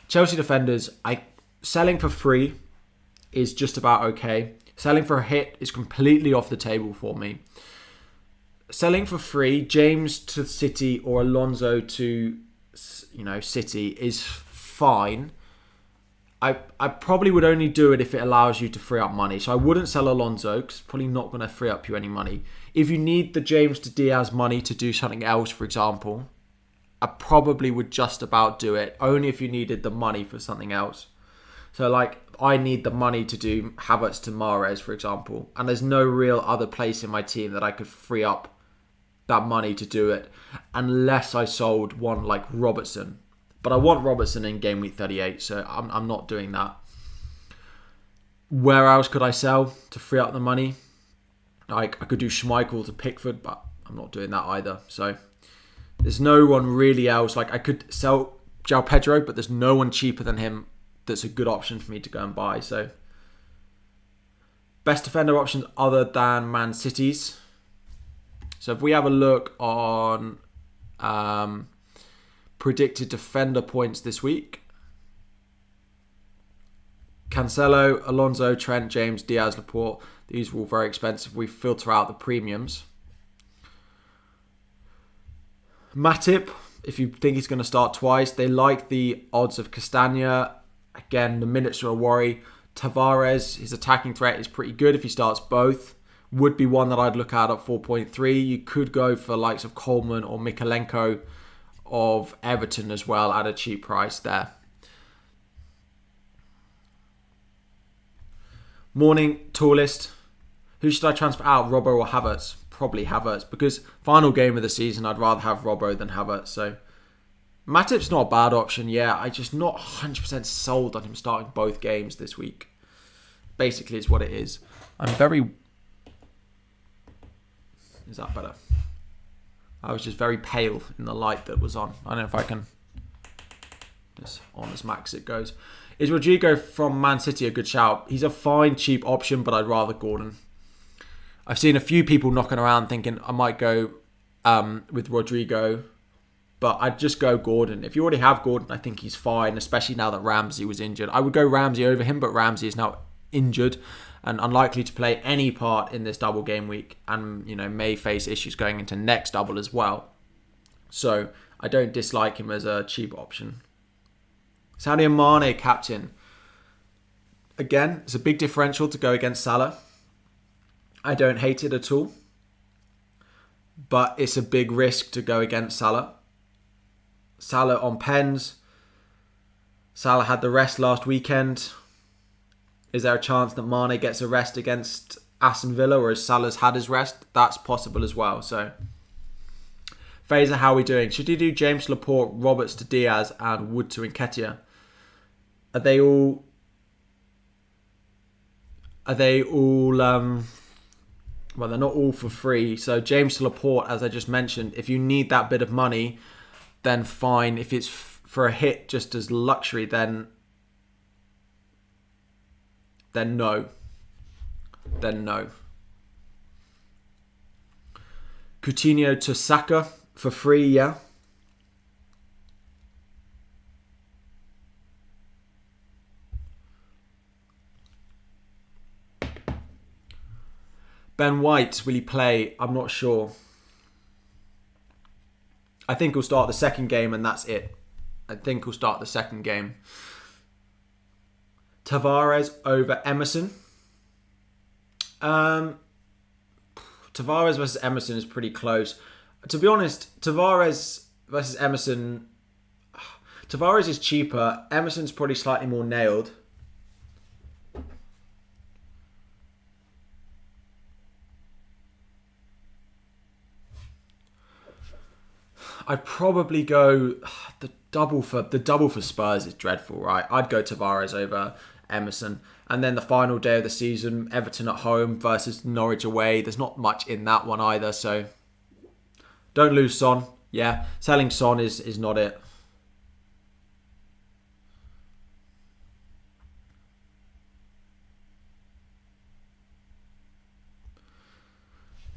Chelsea defenders, selling for free is just about okay. Selling for a hit is completely off the table for me. Selling for free, James to City or Alonso to, City is fine. I probably would only do it if it allows you to free up money. So I wouldn't sell Alonso because it's probably not going to free up you any money. If you need the James to Diaz money to do something else, for example, I probably would just about do it. Only if you needed the money for something else. So I need the money to do Havertz to Mahrez, for example. And there's no real other place in my team that I could free up that money to do it. Unless I sold one like Robertson. But I want Robertson in game week 38, so I'm not doing that. Where else could I sell to free up the money? I could do Schmeichel to Pickford, but I'm not doing that either. So there's no one really else. I could sell João Pedro, but there's no one cheaper than him that's a good option for me to go and buy. So best defender options other than Man City's. So if we have a look on... predicted defender points this week. Cancelo, Alonso, Trent, James, Diaz, Laporte. These were all very expensive. We filter out the premiums. Matip, if you think he's going to start twice, they like the odds of Castagna. Again, the minutes are a worry. Tavares, his attacking threat is pretty good if he starts both. Would be one that I'd look at 4.3. You could go for likes of Coleman or Mikalenko of Everton as well at a cheap price there. Morning, tallest. Who should I transfer out, Robbo or Havertz? Probably Havertz, because final game of the season, I'd rather have Robbo than Havertz. So Matip's not a bad option. Yeah, I'm just not 100% sold on him starting both games this week. Basically, is what it is. I'm very... Is that better? I was just very pale in the light that was on. I don't know if I can... Just on as max it goes. Is Rodrigo from Man City a good shout? He's a fine, cheap option, but I'd rather Gordon. I've seen a few people knocking around thinking I might go with Rodrigo, but I'd just go Gordon. If you already have Gordon, I think he's fine, especially now that Ramsey was injured. I would go Ramsey over him, but Ramsey is now injured and unlikely to play any part in this double game week and, may face issues going into next double as well. So I don't dislike him as a cheap option. Sadio Mane, captain. Again, it's a big differential to go against Salah. I don't hate it at all. But it's a big risk to go against Salah. Salah on pens. Salah had the rest last weekend. Is there a chance that Mane gets a rest against Aston Villa, or has Salah's had his rest? That's possible as well. So, Fazer, how are we doing? Should you do James Laporte, Roberts to Diaz, and Wood to Nketiah? Are they all? Well, they're not all for free. So James to Laporte, as I just mentioned, if you need that bit of money, then fine. If it's for a hit, just as luxury, then no. Then no. Coutinho to Saka for free, yeah. Ben White, will he play? I'm not sure. I think he'll start the second game and that's it. I think he'll start the second game. Tavares over Emerson. Tavares versus Emerson is pretty close. To be honest, Tavares versus Emerson... Tavares is cheaper. Emerson's probably slightly more nailed. I'd probably go the double for Spurs is dreadful, right? I'd go Tavares over Emerson. And then the final day of the season, Everton at home versus Norwich away. There's not much in that one either, so don't lose Son. Yeah, selling Son is not it.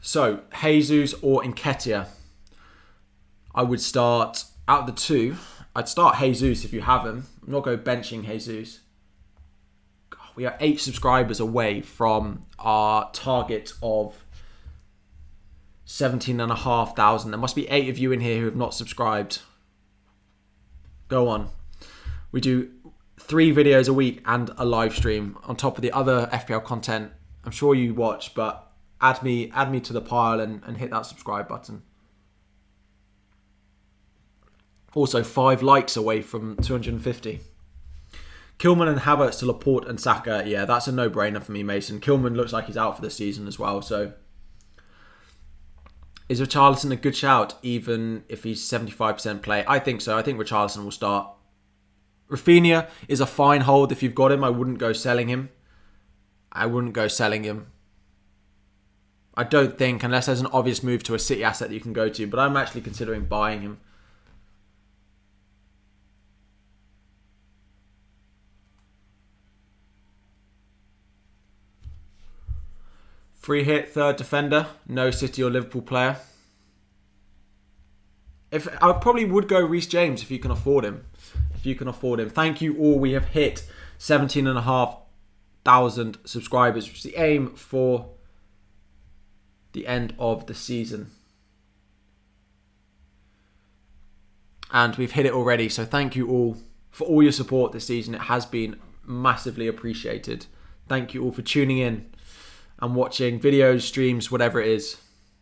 So, Jesus or Nketiah? I would start, out of the two, I'd start Jesus if you have him. I'm not going benching Jesus. We are 8 subscribers away from our target of 17,500. There must be 8 of you in here who have not subscribed. Go on. We do 3 videos a week and a live stream on top of the other FPL content I'm sure you watch, but add me to the pile and hit that subscribe button. Also, 5 likes away from 250. Kilman and Havertz to Laporte and Saka. Yeah, that's a no-brainer for me, Mason. Kilman looks like he's out for the season as well. So, is Richarlison a good shout, even if he's 75% play? I think so. I think Richarlison will start. Rafinha is a fine hold if you've got him. I wouldn't go selling him. I don't think, unless there's an obvious move to a City asset that you can go to. But I'm actually considering buying him. Free hit, third defender. No City or Liverpool player. I probably would go Reece James if you can afford him. Thank you all. We have hit 17,500 subscribers, which is the aim for the end of the season. And we've hit it already. So thank you all for all your support this season. It has been massively appreciated. Thank you all for tuning in and watching videos, streams, whatever it is.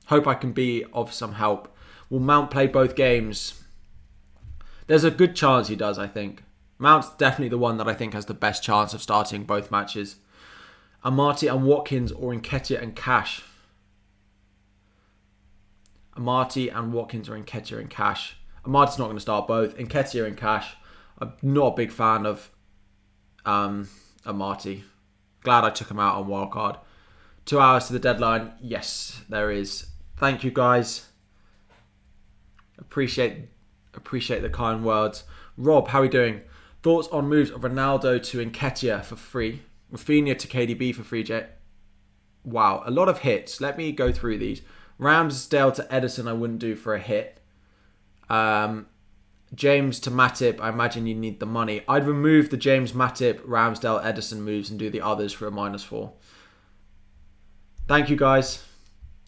Hope I can be of some help. Will Mount play both games? There's a good chance he does, I think. Mount's definitely the one that I think has the best chance of starting both matches. Amati and Watkins or Nketiah and Cash? Amati's not going to start both. Nketiah and Cash. I'm not a big fan of Amati. Glad I took him out on wildcard. 2 hours to the deadline. Yes, there is. Thank you, guys. Appreciate the kind words. Rob, how are we doing? Thoughts on moves of Ronaldo to Nketiah for free? Rafinha to KDB for free, Jet? Wow, a lot of hits. Let me go through these. Ramsdale to Edison, I wouldn't do for a hit. James to Matip, I imagine you need the money. I'd remove the James, Matip, Ramsdale, Edison moves and do the others for a -4. Thank you, guys.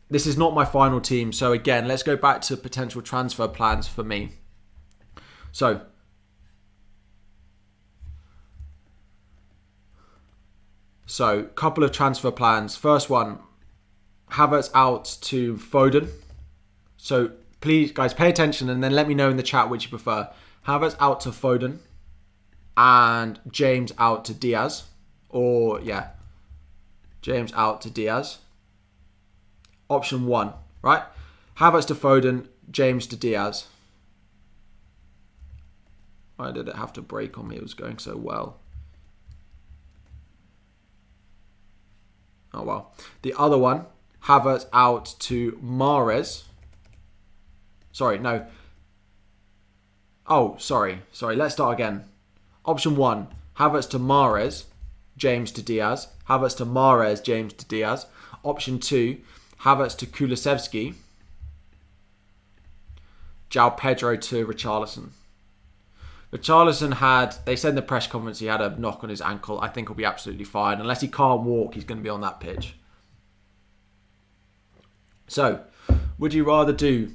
This is not my final team. So again, let's go back to potential transfer plans for me. So, couple of transfer plans. First one, Havertz out to Foden. So please, guys, pay attention and then let me know in the chat which you prefer. Havertz out to Foden and James out to Diaz. Or, yeah, James out to Diaz. Option 1, right? Havertz to Foden, James to Diaz. Why did it have to break on me? It was going so well. Oh, well. The other one, Havertz out to Mahrez. Sorry, no. Oh, sorry. Let's start again. Option 1, Havertz to Mahrez, James to Diaz. Havertz to Mahrez, James to Diaz. Option 2, Havertz to Kulusevski. João Pedro to Richarlison. Richarlison they said in the press conference he had a knock on his ankle. I think he'll be absolutely fine. Unless he can't walk, he's going to be on that pitch. So, would you rather do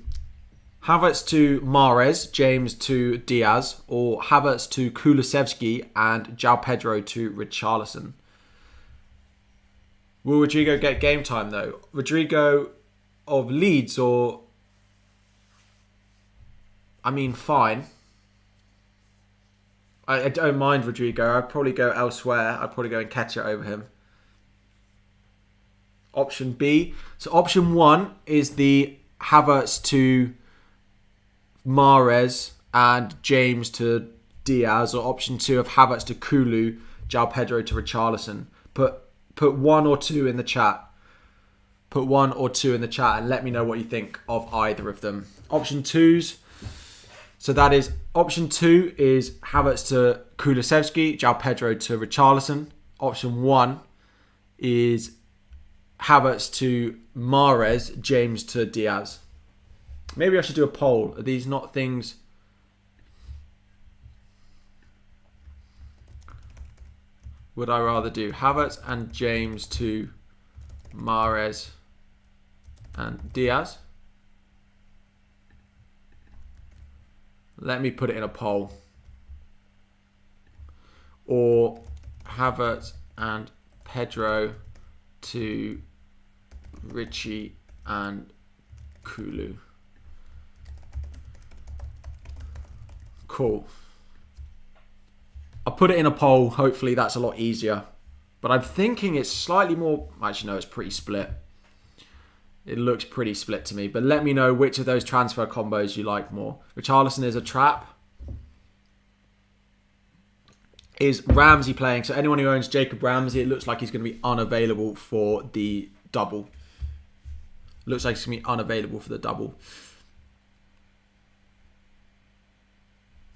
Havertz to Mahrez, James to Diaz, or Havertz to Kulusevski and João Pedro to Richarlison? Will Rodrigo get game time though? Rodrigo of Leeds or... I mean, fine. I don't mind Rodrigo. I'd probably go elsewhere. I'd probably go Nketiah over him. Option B. So option 1 is the Havertz to Mahrez and James to Diaz, or option 2 of Havertz to Kulu, João Pedro to Richarlison. Put 1 or 2 in the chat. Put 1 or 2 in the chat and let me know what you think of either of them. Option 2s. So that is, option 2 is Havertz to Kulusevski, João Pedro to Richarlison. Option 1 is Havertz to Mahrez, James to Diaz. Maybe I should do a poll. Are these not things... Would I rather do Havertz and James to Mahrez and Diaz? Let me put it in a poll. Or Havertz and Pedro to Richie and Kulu. Cool. I'll put it in a poll. Hopefully that's a lot easier. But I'm thinking it's slightly more... Actually, no, it's pretty split. It looks pretty split to me. But let me know which of those transfer combos you like more. Richarlison is a trap. Is Ramsey playing? So anyone who owns Jacob Ramsey, it looks like he's going to be unavailable for the double. Looks like he's going to be unavailable for the double.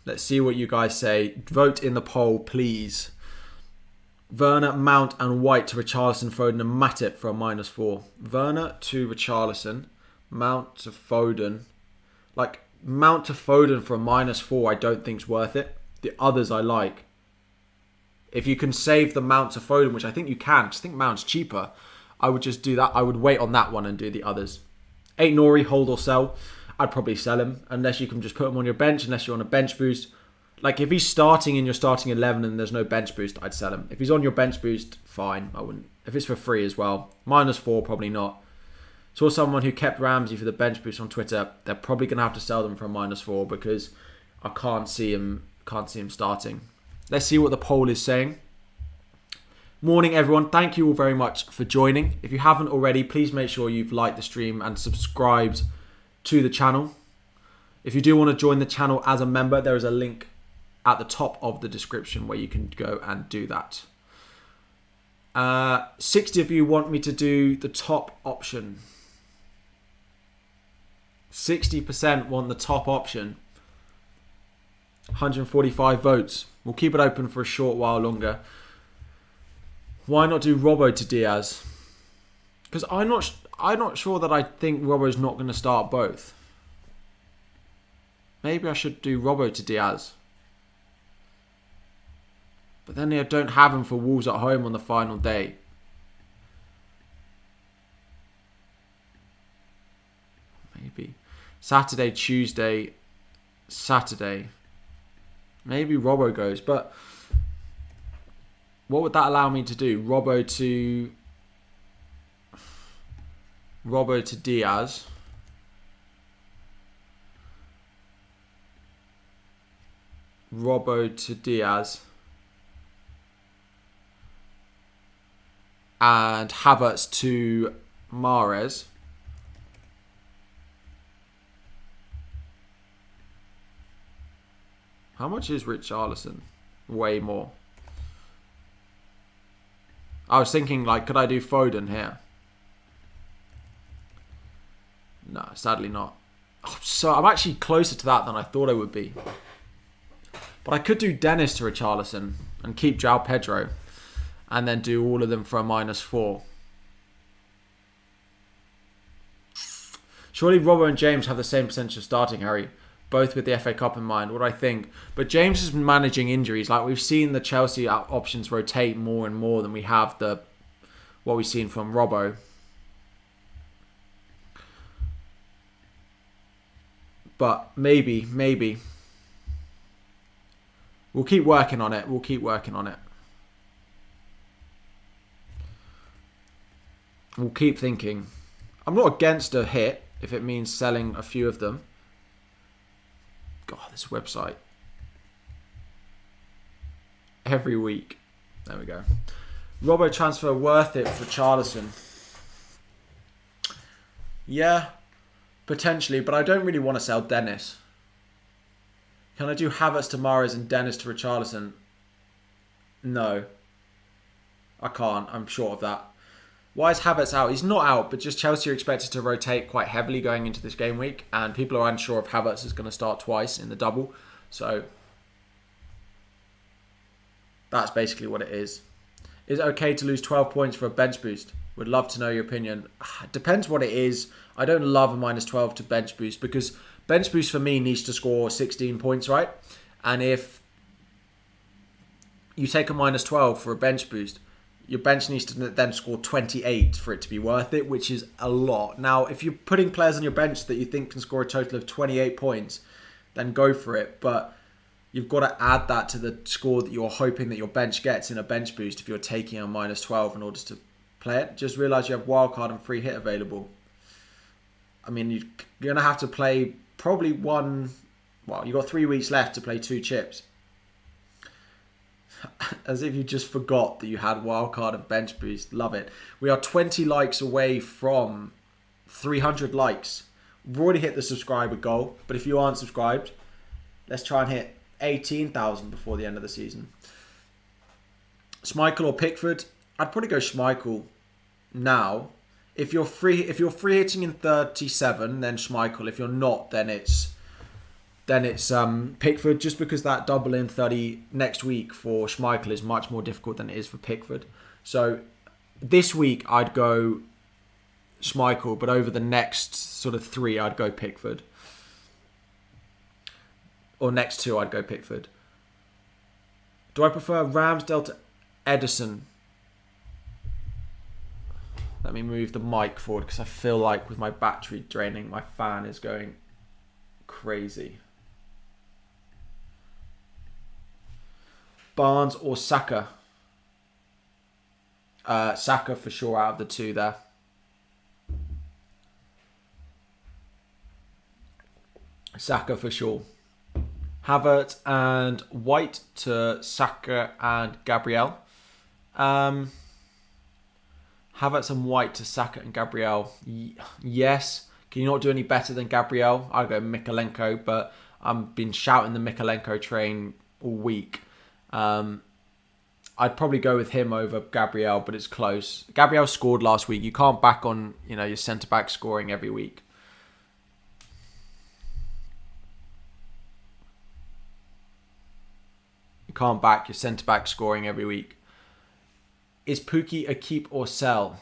Let's see what you guys say. Vote in the poll, please. Werner, Mount and White to Richarlison, Foden and Matip for a -4. Werner to Richarlison. Mount to Foden. Like, Mount to Foden for a -4 I don't think's worth it. The others I like. If you can save the Mount to Foden, which I think you can, because I think Mount's cheaper, I would just do that. I would wait on that one and do the others. Nori, hold or sell. I'd probably sell him, unless you can just put him on your bench, unless you're on a bench boost. Like, if he's starting in your starting 11 and there's no bench boost, I'd sell him. If he's on your bench boost, fine. I wouldn't. If it's for free as well. -4, probably not. Saw someone who kept Ramsey for the bench boost on Twitter. They're probably going to have to sell them for a -4 because I can't see him starting. Let's see what the poll is saying. Morning, everyone. Thank you all very much for joining. If you haven't already, please make sure you've liked the stream and subscribed to the channel. If you do want to join the channel as a member, there is a link at the top of the description where you can go and do that. 60 of you want me to do the top option. 60% want the top option. 145 votes. We'll keep it open for a short while longer. Why not do Robbo to Diaz? Because I'm not sure that I think Robbo's not going to start both. Maybe I should do Robbo to Diaz. But then I don't have him for Wolves at home on the final day. Maybe. Saturday, Tuesday, Saturday. Maybe Robbo goes. But what would that allow me to do? Robbo to Diaz. Robbo to Diaz. And Havertz to Mahrez. How much is Richarlison? Way more. I was thinking, like, could I do Foden here? No, sadly not. Oh, so I'm actually closer to that than I thought I would be. But I could do Dennis to Richarlison and keep João Pedro. And then do all of them for a -4. Surely Robbo and James have the same percentage of starting, Harry. Both with the FA Cup in mind. What do I think? But James is managing injuries. Like, we've seen the Chelsea options rotate more and more than we have what we've seen from Robbo. But maybe. We'll keep working on it. We'll keep thinking. I'm not against a hit if it means selling a few of them. God, this website. Every week. There we go. Robbo transfer worth it for Richarlison. Yeah, potentially, but I don't really want to sell Dennis. Can I do Havertz to Mahrez and Dennis to Richarlison? No. I can't. I'm short of that. Why is Havertz out? He's not out, but just Chelsea are expected to rotate quite heavily going into this game week, and people are unsure if Havertz is going to start twice in the double. So that's basically what it is. Is it okay to lose 12 points for a bench boost? Would love to know your opinion. It depends what it is. I don't love a minus 12 to bench boost, because bench boost for me needs to score 16 points, right? And if you take a minus 12 for a bench boost, your bench needs to then score 28 for it to be worth it, which is a lot. Now, if you're putting players on your bench that you think can score a total of 28 points, then go for it. But you've got to add that to the score that you're hoping that your bench gets in a bench boost if you're taking a minus 12 in order to play it. Just realise you have wildcard and free hit available. I mean, you're going to have to play probably one... Well, you've got 3 weeks left to play 2 chips. As if you just forgot that you had wildcard and bench boost. Love it. We are 20 likes away from 300 likes. We've already hit the subscriber goal, but if you aren't subscribed, let's try and hit 18,000 before the end of the season. Schmeichel or Pickford? I'd probably go Schmeichel now. If you're free hitting in 37, then Schmeichel. If you're not, then it's Pickford, just because that double in 30 next week for Schmeichel is much more difficult than it is for Pickford. So this week I'd go Schmeichel, but over the next sort of 3 I'd go Pickford. Or next 2 I'd go Pickford. Do I prefer Ramsdale to Edison? Let me move the mic forward because I feel like with my battery draining, my fan is going crazy. Barnes or Saka? Saka for sure out of the 2 there. Saka for sure. Havertz and White to Saka and Gabriel. Havertz and White to Saka and Gabriel. Yes. Can you not do any better than Gabriel? I'll go Mikalenko, but I've been shouting the Mikalenko train all week. I'd probably go with him over Gabriel, but it's close. Gabriel scored last week. You can't back on, your centre-back scoring every week. You can't back your centre-back scoring every week. Is Pookie a keep or sell?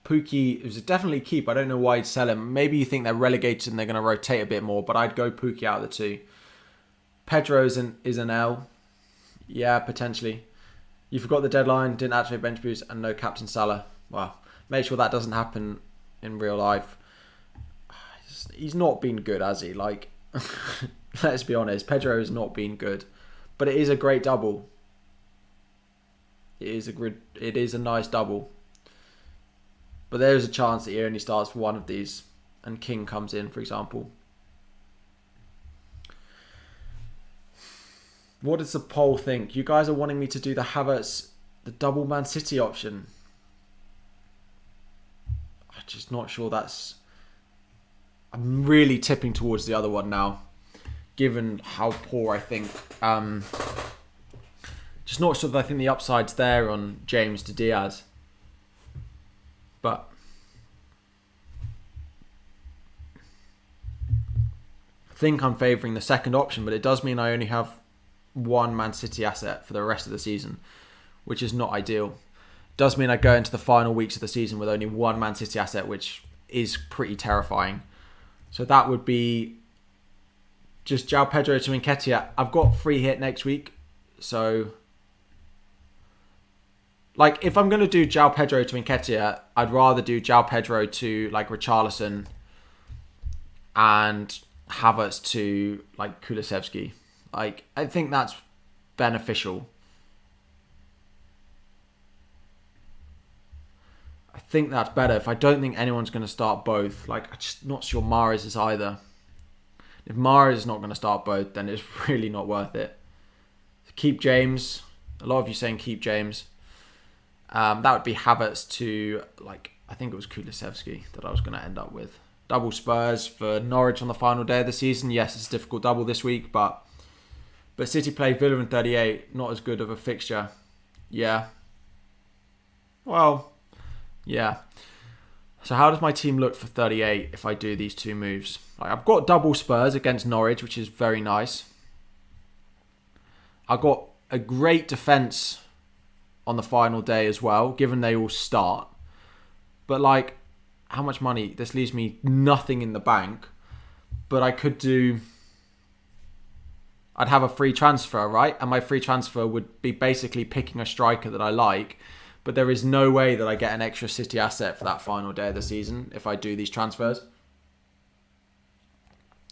Pookie is definitely keep. I don't know why you'd sell him. Maybe you think they're relegated and they're going to rotate a bit more, but I'd go Pookie out of the 2. Pedro is an L. Yeah, potentially. You forgot the deadline, didn't activate bench boost, and no captain Salah. Well, make sure that doesn't happen in real life. He's not been good, has he? Let's be honest. Pedro has not been good. But it is a great double. It is a nice double. But there is a chance that he only starts for one of these, and King comes in, for example. What does the poll think? You guys are wanting me to do the Havertz, the double Man City option. I'm just not sure that's... I'm really tipping towards the other one now, given how poor I think. Just not sure that I think the upside's there on James to Diaz. But I think I'm favouring the second option, but it does mean I only have one Man City asset for the rest of the season, which is not ideal. It does mean I go into the final weeks of the season with only one Man City asset, which is pretty terrifying. So that would be just João Pedro to Nketiah. I've got free hit next week, so if I'm going to do João Pedro to Nketiah, I'd rather do João Pedro to Richarlison and Havertz to Kulusevski. I think that's beneficial. I think that's better. If I don't think anyone's going to start both, I'm just not sure Mahrez is either. If Mahrez is not going to start both, then it's really not worth it. Keep James. A lot of you saying keep James. That would be Havertz to, I think it was Kulusevski that I was going to end up with. Double Spurs for Norwich on the final day of the season. Yes, it's a difficult double this week, but But City play Villa in 38. Not as good of a fixture. Yeah. Well, yeah. So how does my team look for 38 if I do these two moves? Like, I've got double Spurs against Norwich, which is very nice. I've got a great defence on the final day as well, given they all start. But like, how much money? This leaves me nothing in the bank. But I could do... I'd have a free transfer, right? And my free transfer would be basically picking a striker that I like. But there is no way that I get an extra City asset for that final day of the season if I do these transfers.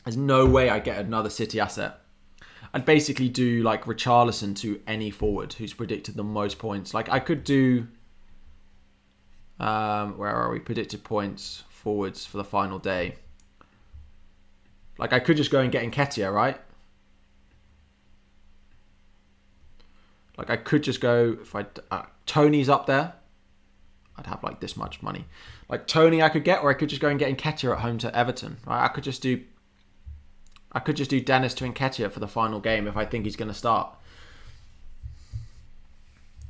There's no way I get another City asset. I'd basically do like Richarlison to any forward who's predicted the most points. Like I could do... where are we? Predicted points forwards for the final day. Like I could just go and get Nketiah, right? Like I could just go... if I Tony's up there. I'd have like this much money. Like Tony I could get, or I could just go and get Nketiah at home to Everton. Right? I could just do Dennis to Nketiah for the final game if I think he's going to start.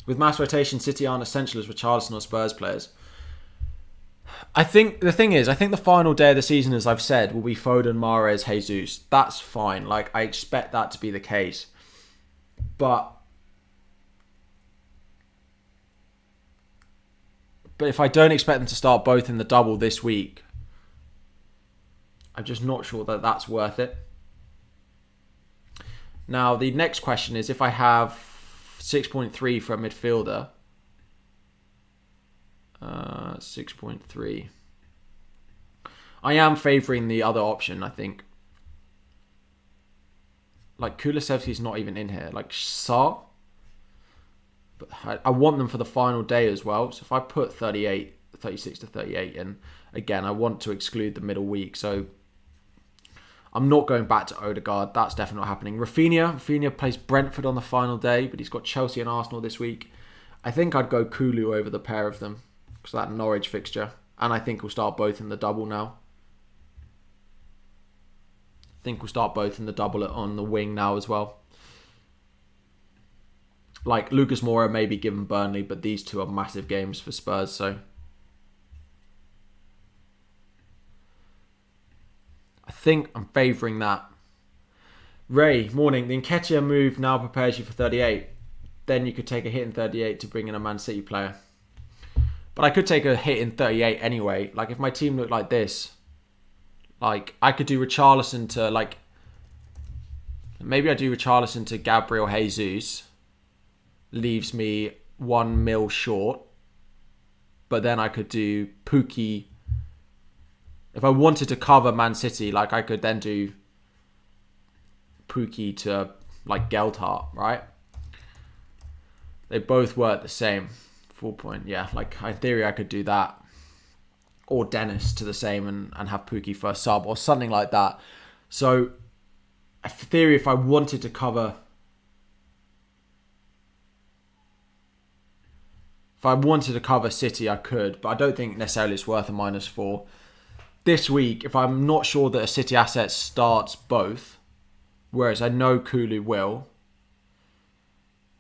With mass rotation, City aren't essential as Richarlison or Spurs players. I think the thing is, I think the final day of the season, as I've said, will be Foden, Mahrez, Jesus. That's fine. Like I expect that to be the case. But if I don't expect them to start both in the double this week, I'm just not sure that that's worth it. Now, the next question is if I have 6.3 for a midfielder. 6.3. I am favouring the other option, I think. Like, Kulusevski's not even in here. Like, Sarr. But I want them for the final day as well. So if I put 36 to 38 in, again, I want to exclude the middle week. So I'm not going back to Odegaard. That's definitely not happening. Rafinha plays Brentford on the final day, but he's got Chelsea and Arsenal this week. I think I'd go Kulu over the pair of them because of that Norwich fixture. And I think we'll start both in the double now. I think we'll start both in the double on the wing now as well. Like, Lucas Moura may be given Burnley, but these two are massive games for Spurs, so... I think I'm favouring that. Ray, morning. The Nketiah move now prepares you for 38. Then you could take a hit in 38 to bring in a Man City player. But I could take a hit in 38 anyway. Like, if my team looked like this, like, I could do Richarlison to, like... Maybe I do Richarlison to Gabriel Jesus. Leaves me 1 mil short. But then I could do Pookie. If I wanted to cover Man City, like I could then do Pookie to like Geltart, right? They both work the same. 4 point, yeah. Like in theory I could do that. Or Dennis to the same and have Pookie for a sub or something like that. So in theory if I wanted to cover... If I wanted to cover City, I could, but I don't think necessarily it's worth a -4. This week, if I'm not sure that a City asset starts both, whereas I know Kulu will,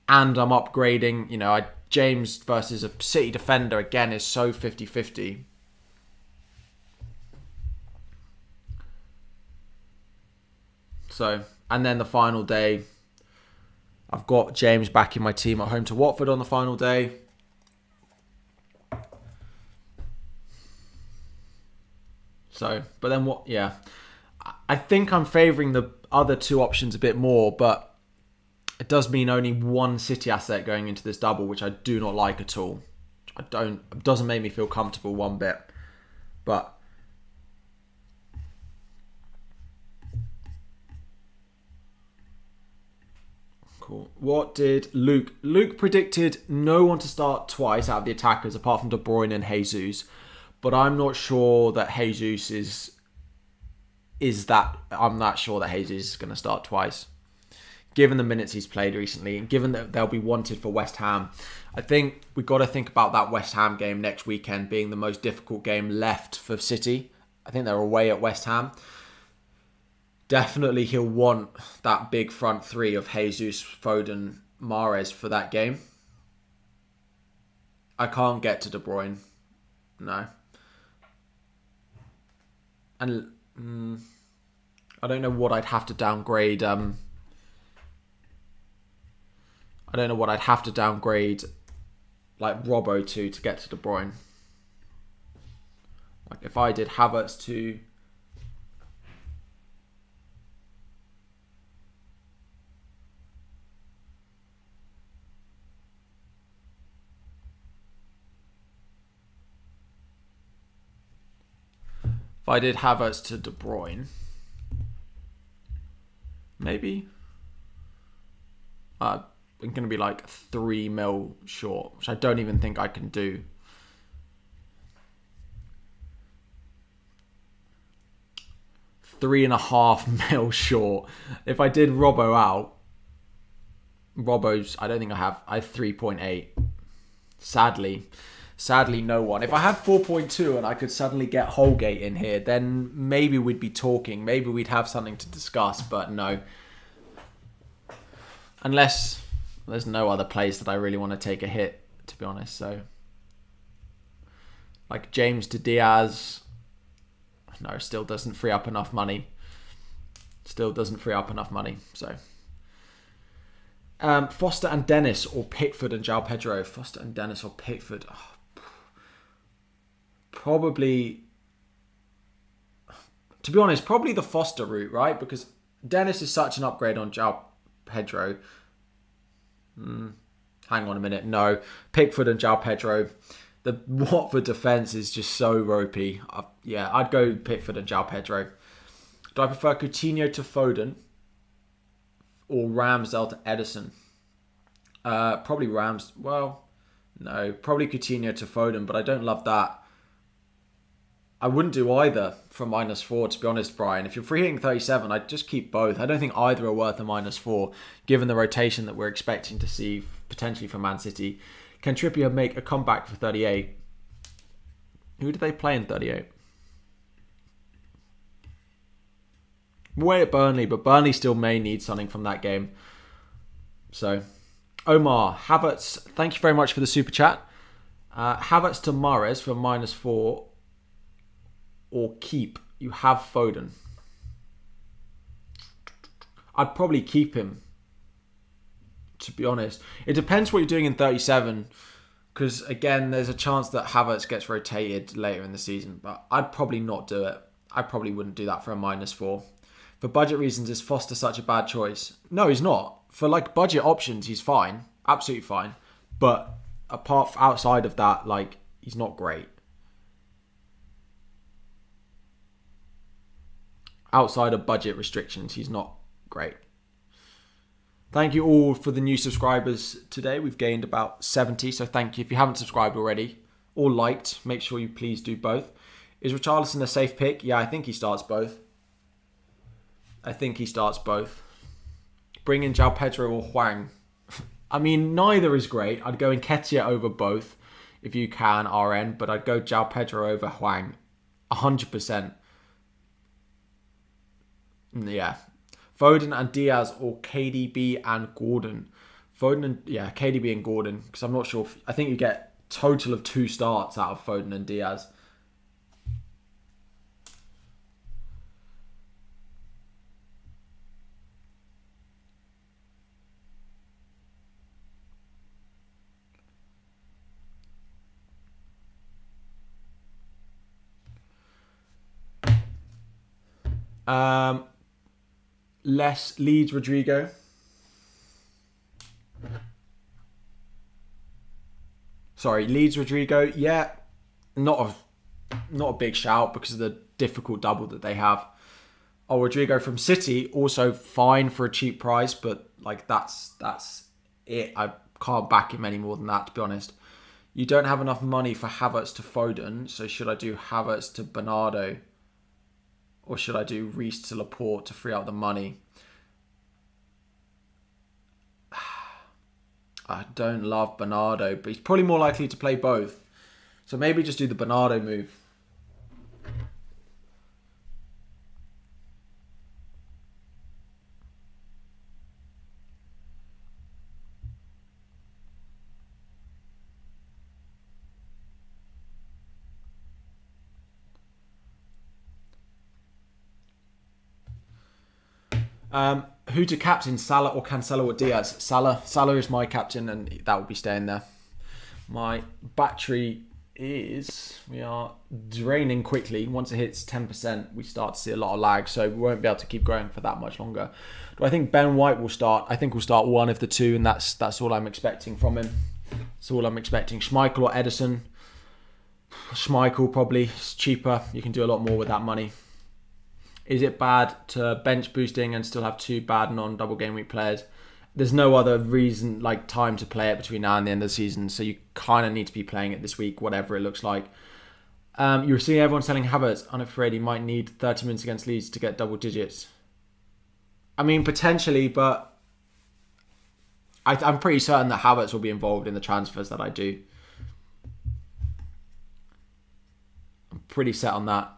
and I'm upgrading, you know, James versus a City defender, again, is so 50-50. So, and then the final day, I've got James back in my team at home to Watford on the final day. So, but then what? Yeah, I think I'm favouring the other two options a bit more, but it does mean only one City asset going into this double, which I do not like at all. It doesn't make me feel comfortable one bit. But cool. What did Luke? Luke predicted no one to start twice out of the attackers apart from De Bruyne and Jesus. But I'm not sure that Jesus is that... I'm not sure that Jesus is going to start twice. Given the minutes he's played recently, and given that they'll be wanted for West Ham, I think we've got to think about that West Ham game next weekend being the most difficult game left for City. I think they're away at West Ham. Definitely he'll want that big front three of Jesus, Foden, Mahrez for that game. I can't get to De Bruyne. No. And I don't know what I'd have to downgrade. I don't know what I'd have to downgrade like Robbo to get to De Bruyne. Like if I did Havertz to... If I did Havertz to De Bruyne, maybe I'm going to be like 3 mil short, which I don't even think I can do. £3.5 mil short. If I did Robbo out, Robbo's, I don't think I have 3.8. Sadly, no one. If I had 4.2 and I could suddenly get Holgate in here, then maybe we'd be talking. Maybe we'd have something to discuss, but no. Unless there's no other place that I really want to take a hit, to be honest. So, like James to Diaz, no, still doesn't free up enough money. So, Foster and Dennis or Pickford and João Pedro. Foster and Dennis or Pickford. Oh, probably, to be honest, probably the Foster route, right? Because Dennis is such an upgrade on João Pedro. Hang on a minute. No, Pickford and João Pedro. The Watford defence is just so ropey. Yeah, I'd go Pickford and João Pedro. Do I prefer Coutinho to Foden or Ramsdale to Edison? Probably Rams. Well, no, probably Coutinho to Foden, but I don't love that. I wouldn't do either for -4, to be honest, Brian. If you're free hitting 37, I'd just keep both. I don't think either are worth a -4, given the rotation that we're expecting to see potentially from Man City. Can Trippier make a comeback for 38? Who did they play in 38? Way at Burnley, but Burnley still may need something from that game. So, Omar, Havertz, thank you very much for the super chat. Havertz to Mahrez for -4 or keep. You have Foden. I'd probably keep him, to be honest. It depends what you're doing in 37, because again, there's a chance that Havertz gets rotated later in the season, but I'd probably not do it. I probably wouldn't do that for a -4. For budget reasons, is Foster such a bad choice? No, he's not. For like budget options, he's fine. Absolutely fine. But outside of that, like, he's not great. Outside of budget restrictions, he's not great. Thank you all for the new subscribers today. We've gained about 70, so thank you. If you haven't subscribed already or liked, make sure you please do both. Is Richarlison a safe pick? Yeah, I think he starts both. Bring in João Pedro or Hwang. I mean, neither is great. I'd go Nketiah over both if you can, RN, but I'd go João Pedro over Hwang. 100%. Yeah. Foden and Diaz or KDB and Gordon. KDB and Gordon, because I'm not sure. I think you get total of 2 starts out of Foden and Diaz. Less Leeds Rodrigo. Leeds Rodrigo. Yeah, not a big shout because of the difficult double that they have. Oh, Rodrigo from City, also fine for a cheap price, but like that's it. I can't back him any more than that, to be honest. You don't have enough money for Havertz to Foden, so should I do Havertz to Bernardo? Or should I do Reece to Laporte to free up the money? I don't love Bernardo, but he's probably more likely to play both. So maybe just do the Bernardo move. Who to captain, Salah or Cancelo or Diaz? Salah. Salah is my captain, and that will be staying there. My battery is... We are draining quickly. Once it hits 10%, we start to see a lot of lag, so we won't be able to keep growing for that much longer. Do I think Ben White will start? I think we'll start one of the two, and that's all I'm expecting from him. That's all I'm expecting. Schmeichel or Edison? Schmeichel probably. It's cheaper. You can do a lot more with that money. Is it bad to bench boosting and still have two bad non-double game week players? There's no other reason, like time to play it between now and the end of the season, so you kind of need to be playing it this week, whatever it looks like. You're seeing everyone selling Havertz. I'm afraid he might need 30 minutes against Leeds to get double digits. I mean, potentially, but I'm pretty certain that Havertz will be involved in the transfers that I do. I'm pretty set on that.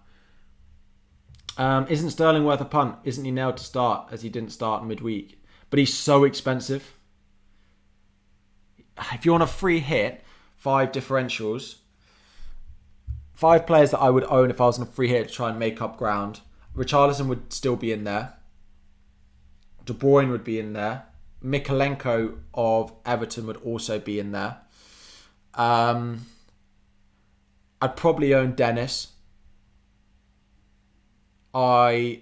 Isn't Sterling worth a punt? Isn't he nailed to start as he didn't start midweek? But he's so expensive. If you want a free hit, 5 differentials, 5 players that I would own if I was on a free hit to try and make up ground. Richarlison would still be in there. De Bruyne would be in there. Mykolenko of Everton would also be in there. I'd probably own Dennis. I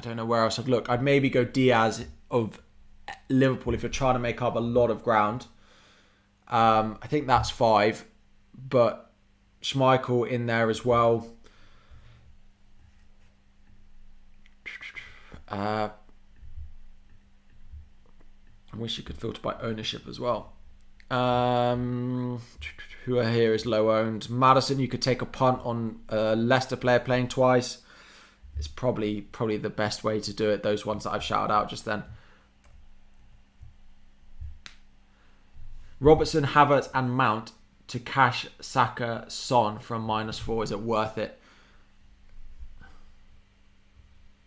don't know where else I'd look. I'd maybe go Diaz of Liverpool if you're trying to make up a lot of ground. I think that's 5. But Schmeichel in there as well. I wish you could filter by ownership as well. Who are here is low owned. Maddison, you could take a punt on a Leicester player playing twice. It's probably the best way to do it. Those ones that I've shouted out just then. Robertson, Havertz and Mount to cash Saka, Son from -4. Is it worth it?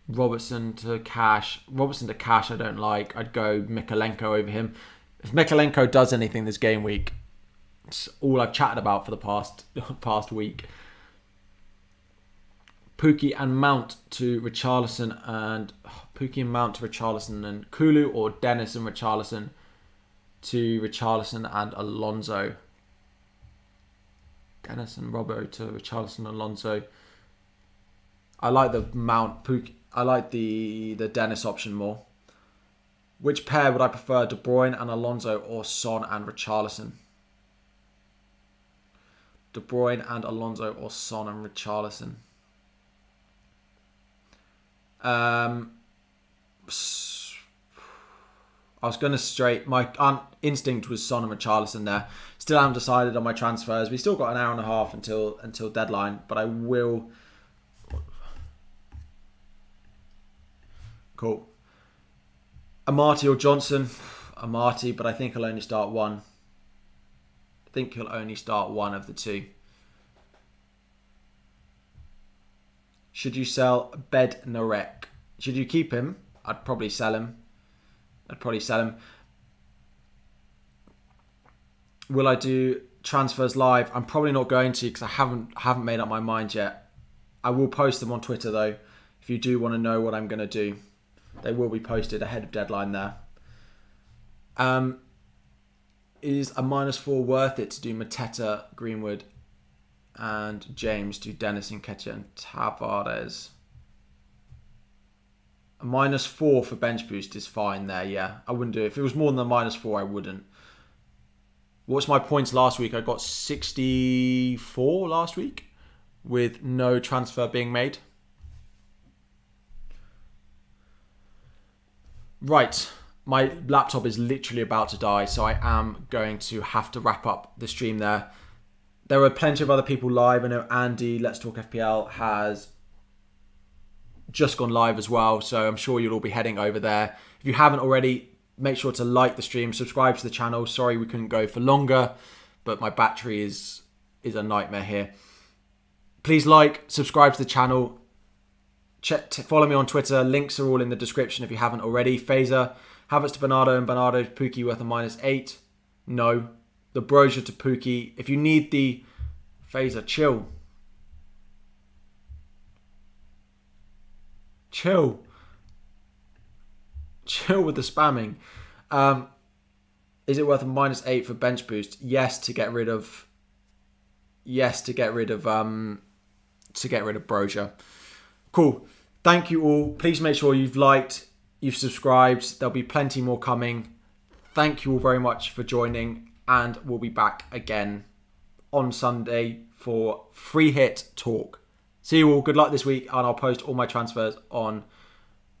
Robertson to cash I don't like. I'd go Mykolenko over him. If Mykolenko does anything this game week, it's all I've chatted about for the past week. Pookie and Mount to Richarlison and Kulu, or Dennis and Richarlison to Richarlison and Alonso. Dennis and Robbo to Richarlison and Alonso. I like the Mount Pookie. I like the Dennis option more. Which pair would I prefer, De Bruyne and Alonso or Son and Richarlison? De Bruyne and Alonso or Son and Richarlison? I was going to straight... My instinct was Son and Richarlison there. Still haven't decided on my transfers. We still got an hour and a half until deadline, but I will... Cool. Amati or Johnson? Amati, but I think he'll only start one. I think he'll only start one of the two. Should you sell Bednarek? Should you keep him? I'd probably sell him. Will I do transfers live? I'm probably not going to because I haven't made up my mind yet. I will post them on Twitter though. If you do want to know what I'm going to do, they will be posted ahead of deadline there. Is a -4 worth it to do Mateta, Greenwood, and James to Dennis, Nketiah, and Tavares? A -4 for bench boost is fine there, yeah. I wouldn't do it. If it was more than a -4, I wouldn't. What's my points last week? I got 64 last week with no transfer being made. Right. My laptop is literally about to die, so I am going to have to wrap up the stream there. There were plenty of other people live. I know Andy, Let's Talk FPL, has just gone live as well, so I'm sure you'll all be heading over there. If you haven't already, make sure to like the stream, subscribe to the channel. Sorry we couldn't go for longer, but my battery is a nightmare here. Please like, subscribe to the channel. Follow me on Twitter. Links are all in the description if you haven't already. Phaser, Havertz to Bernardo and Bernardo to Pookie worth a -8. No. The brochure to Pookie. If you need the Phaser, chill. Chill with the spamming. Is it worth a -8 for bench boost? Yes, to get rid of Brozier. Cool. Thank you all. Please make sure you've liked, you've subscribed. There'll be plenty more coming. Thank you all very much for joining, and we'll be back again on Sunday for free hit talk. See you all. Good luck this week, and I'll post all my transfers on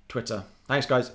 Twitter. Thanks, guys.